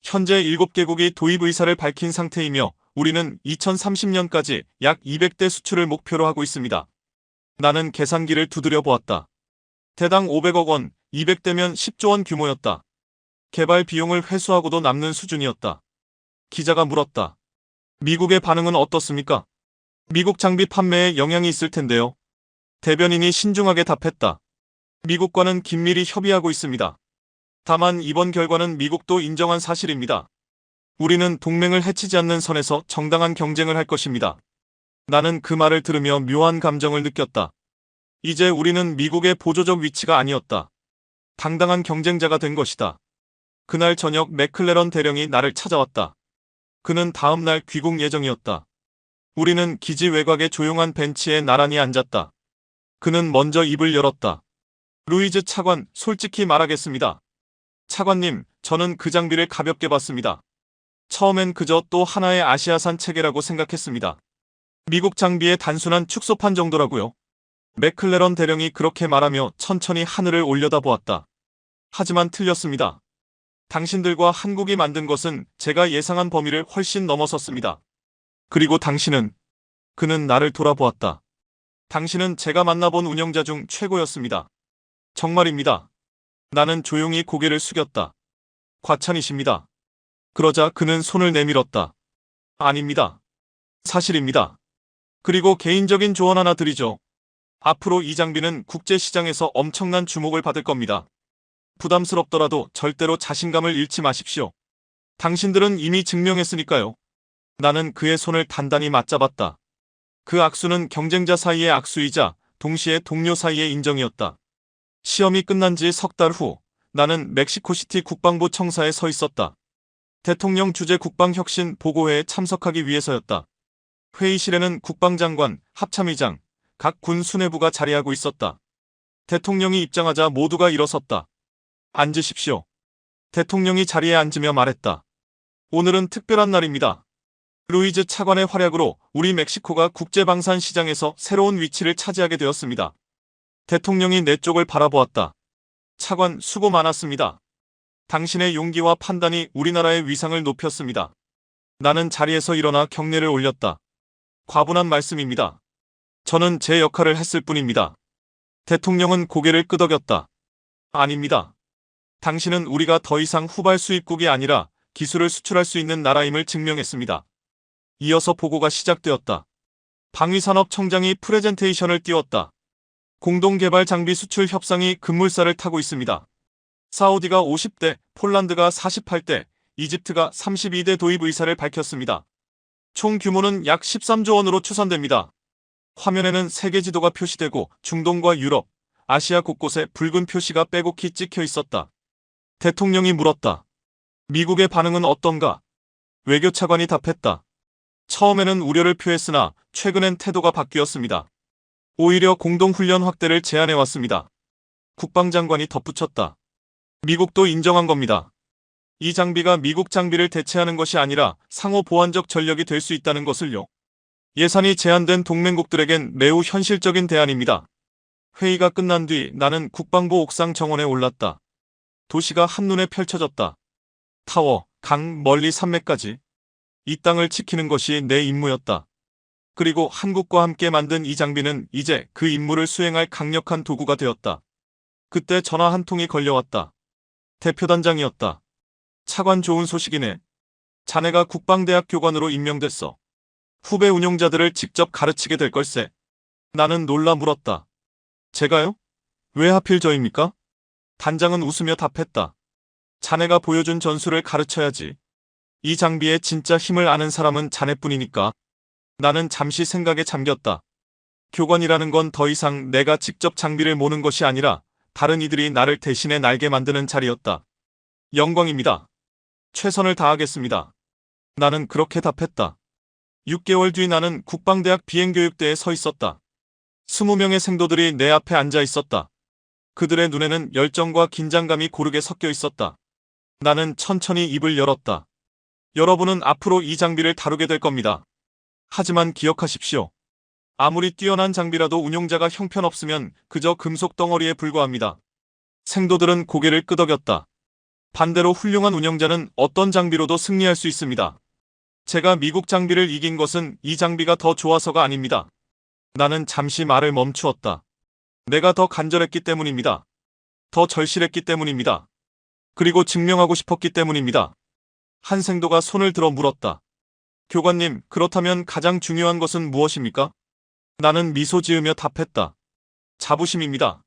현재 7개국이 도입 의사를 밝힌 상태이며 우리는 2030년까지 약 200대 수출을 목표로 하고 있습니다. 나는 계산기를 두드려 보았다. 대당 500억 원, 200대면 10조 원 규모였다. 개발 비용을 회수하고도 남는 수준이었다. 기자가 물었다. 미국의 반응은 어떻습니까? 미국 장비 판매에 영향이 있을 텐데요. 대변인이 신중하게 답했다. 미국과는 긴밀히 협의하고 있습니다. 다만 이번 결과는 미국도 인정한 사실입니다. 우리는 동맹을 해치지 않는 선에서 정당한 경쟁을 할 것입니다. 나는 그 말을 들으며 묘한 감정을 느꼈다. 이제 우리는 미국의 보조적 위치가 아니었다. 당당한 경쟁자가 된 것이다. 그날 저녁 맥클레런 대령이 나를 찾아왔다. 그는 다음 날 귀국 예정이었다. 우리는 기지 외곽의 조용한 벤치에 나란히 앉았다. 그는 먼저 입을 열었다. 루이즈 차관, 솔직히 말하겠습니다. 차관님, 저는 그 장비를 가볍게 봤습니다. 처음엔 그저 또 하나의 아시아산 체계라고 생각했습니다. 미국 장비의 단순한 축소판 정도라고요. 맥클레런 대령이 그렇게 말하며 천천히 하늘을 올려다보았다. 하지만 틀렸습니다. 당신들과 한국이 만든 것은 제가 예상한 범위를 훨씬 넘어섰습니다. 그리고 당신은, 그는 나를 돌아보았다. 당신은 제가 만나본 운영자 중 최고였습니다. 정말입니다. 나는 조용히 고개를 숙였다. 과찬이십니다. 그러자 그는 손을 내밀었다. 아닙니다. 사실입니다. 그리고 개인적인 조언 하나 드리죠. 앞으로 이 장비는 국제시장에서 엄청난 주목을 받을 겁니다. 부담스럽더라도 절대로 자신감을 잃지 마십시오. 당신들은 이미 증명했으니까요. 나는 그의 손을 단단히 맞잡았다. 그 악수는 경쟁자 사이의 악수이자 동시에 동료 사이의 인정이었다. 시험이 끝난 지 석 달 후 나는 멕시코시티 국방부 청사에 서 있었다. 대통령 주재 국방혁신 보고회에 참석하기 위해서였다. 회의실에는 국방장관, 합참의장, 각 군 수뇌부가 자리하고 있었다. 대통령이 입장하자 모두가 일어섰다. 앉으십시오. 대통령이 자리에 앉으며 말했다. 오늘은 특별한 날입니다. 루이즈 차관의 활약으로 우리 멕시코가 국제방산 시장에서 새로운 위치를 차지하게 되었습니다. 대통령이 내 쪽을 바라보았다. 차관, 수고 많았습니다. 당신의 용기와 판단이 우리나라의 위상을 높였습니다. 나는 자리에서 일어나 경례를 올렸다. 과분한 말씀입니다. 저는 제 역할을 했을 뿐입니다. 대통령은 고개를 끄덕였다. 아닙니다. 당신은 우리가 더 이상 후발 수입국이 아니라 기술을 수출할 수 있는 나라임을 증명했습니다. 이어서 보고가 시작되었다. 방위산업청장이 프레젠테이션을 띄웠다. 공동개발 장비 수출 협상이 급물살을 타고 있습니다. 사우디가 50대, 폴란드가 48대, 이집트가 32대 도입 의사를 밝혔습니다. 총 규모는 약 13조 원으로 추산됩니다. 화면에는 세계 지도가 표시되고 중동과 유럽, 아시아 곳곳에 붉은 표시가 빼곡히 찍혀 있었다. 대통령이 물었다. 미국의 반응은 어떤가? 외교차관이 답했다. 처음에는 우려를 표했으나 최근엔 태도가 바뀌었습니다. 오히려 공동훈련 확대를 제안해왔습니다. 국방장관이 덧붙였다. 미국도 인정한 겁니다. 이 장비가 미국 장비를 대체하는 것이 아니라 상호 보완적 전력이 될 수 있다는 것을요. 예산이 제한된 동맹국들에겐 매우 현실적인 대안입니다. 회의가 끝난 뒤 나는 국방부 옥상 정원에 올랐다. 도시가 한눈에 펼쳐졌다. 타워, 강, 멀리 산맥까지. 이 땅을 지키는 것이 내 임무였다. 그리고 한국과 함께 만든 이 장비는 이제 그 임무를 수행할 강력한 도구가 되었다. 그때 전화 한 통이 걸려왔다. 대표단장이었다. 차관 좋은 소식이네. 자네가 국방대학 교관으로 임명됐어. 후배 운용자들을 직접 가르치게 될 걸세. 나는 놀라 물었다. 제가요? 왜 하필 저입니까? 단장은 웃으며 답했다. 자네가 보여준 전술을 가르쳐야지. 이 장비의 진짜 힘을 아는 사람은 자네뿐이니까. 나는 잠시 생각에 잠겼다. 교관이라는 건 더 이상 내가 직접 장비를 모는 것이 아니라 다른 이들이 나를 대신해 날게 만드는 자리였다. 영광입니다. 최선을 다하겠습니다. 나는 그렇게 답했다. 6개월 뒤 나는 국방대학 비행교육대에 서 있었다. 20명의 생도들이 내 앞에 앉아 있었다. 그들의 눈에는 열정과 긴장감이 고르게 섞여 있었다. 나는 천천히 입을 열었다. 여러분은 앞으로 이 장비를 다루게 될 겁니다. 하지만 기억하십시오. 아무리 뛰어난 장비라도 운용자가 형편없으면 그저 금속 덩어리에 불과합니다. 생도들은 고개를 끄덕였다. 반대로 훌륭한 운영자는 어떤 장비로도 승리할 수 있습니다. 제가 미국 장비를 이긴 것은 이 장비가 더 좋아서가 아닙니다. 나는 잠시 말을 멈추었다. 내가 더 간절했기 때문입니다. 더 절실했기 때문입니다. 그리고 증명하고 싶었기 때문입니다. 한 생도가 손을 들어 물었다. 교관님, 그렇다면 가장 중요한 것은 무엇입니까? 나는 미소 지으며 답했다. 자부심입니다.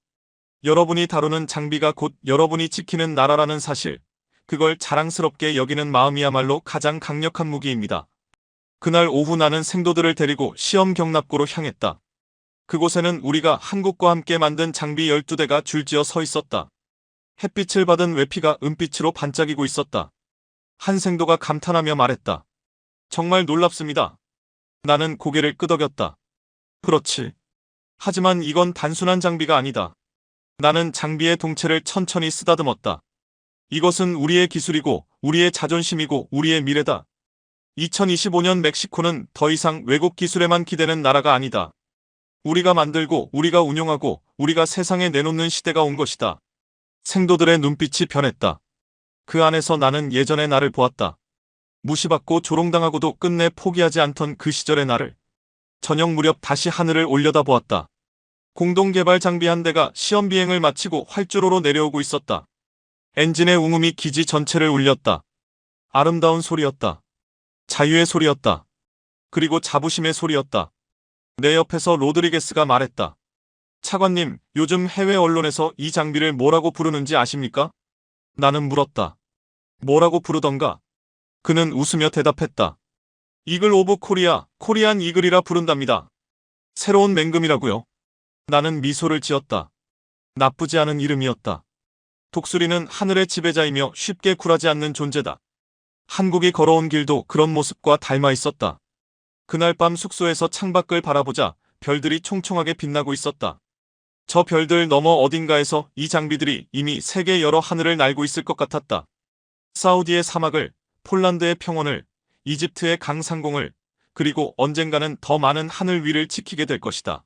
여러분이 다루는 장비가 곧 여러분이 지키는 나라라는 사실, 그걸 자랑스럽게 여기는 마음이야말로 가장 강력한 무기입니다. 그날 오후 나는 생도들을 데리고 시험 경납고로 향했다. 그곳에는 우리가 한국과 함께 만든 장비 12대가 줄지어 서 있었다. 햇빛을 받은 외피가 은빛으로 반짝이고 있었다. 한 생도가 감탄하며 말했다. 정말 놀랍습니다. 나는 고개를 끄덕였다. 그렇지. 하지만 이건 단순한 장비가 아니다. 나는 장비의 동체를 천천히 쓰다듬었다. 이것은 우리의 기술이고 우리의 자존심이고 우리의 미래다. 2025년 멕시코는 더 이상 외국 기술에만 기대는 나라가 아니다. 우리가 만들고 우리가 운용하고 우리가 세상에 내놓는 시대가 온 것이다. 생도들의 눈빛이 변했다. 그 안에서 나는 예전의 나를 보았다. 무시받고 조롱당하고도 끝내 포기하지 않던 그 시절의 나를. 저녁 무렵 다시 하늘을 올려다보았다. 공동개발 장비 한 대가 시험 비행을 마치고 활주로로 내려오고 있었다. 엔진의 웅음이 기지 전체를 울렸다. 아름다운 소리였다. 자유의 소리였다. 그리고 자부심의 소리였다. 내 옆에서 로드리게스가 말했다. 차관님, 요즘 해외 언론에서 이 장비를 뭐라고 부르는지 아십니까? 나는 물었다. 뭐라고 부르던가? 그는 웃으며 대답했다. 이글 오브 코리아, 코리안 이글이라 부른답니다. 새로운 맹금이라고요. 나는 미소를 지었다. 나쁘지 않은 이름이었다. 독수리는 하늘의 지배자이며 쉽게 굴하지 않는 존재다. 한국이 걸어온 길도 그런 모습과 닮아 있었다. 그날 밤 숙소에서 창밖을 바라보자 별들이 총총하게 빛나고 있었다. 저 별들 너머 어딘가에서 이 장비들이 이미 세계 여러 하늘을 날고 있을 것 같았다. 사우디의 사막을, 폴란드의 평원을, 이집트의 강상공을, 그리고 언젠가는 더 많은 하늘 위를 지키게 될 것이다.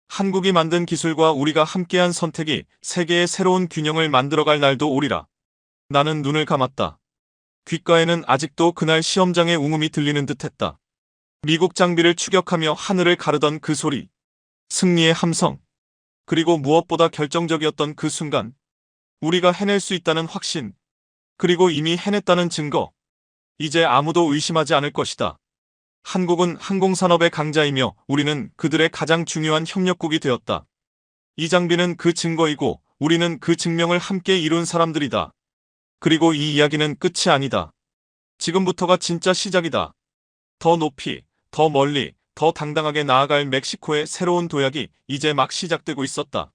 한국이 만든 기술과 우리가 함께한 선택이 세계의 새로운 균형을 만들어갈 날도 오리라. 나는 눈을 감았다. 귓가에는 아직도 그날 시험장의 웅음이 들리는 듯했다. 미국 장비를 추격하며 하늘을 가르던 그 소리. 승리의 함성. 그리고 무엇보다 결정적이었던 그 순간. 우리가 해낼 수 있다는 확신, 그리고 이미 해냈다는 증거. 이제 아무도 의심하지 않을 것이다. 한국은 항공산업의 강자이며 우리는 그들의 가장 중요한 협력국이 되었다. 이 장비는 그 증거이고 우리는 그 증명을 함께 이룬 사람들이다. 그리고 이 이야기는 끝이 아니다. 지금부터가 진짜 시작이다. 더 높이, 더 멀리, 더 당당하게 나아갈 멕시코의 새로운 도약이 이제 막 시작되고 있었다.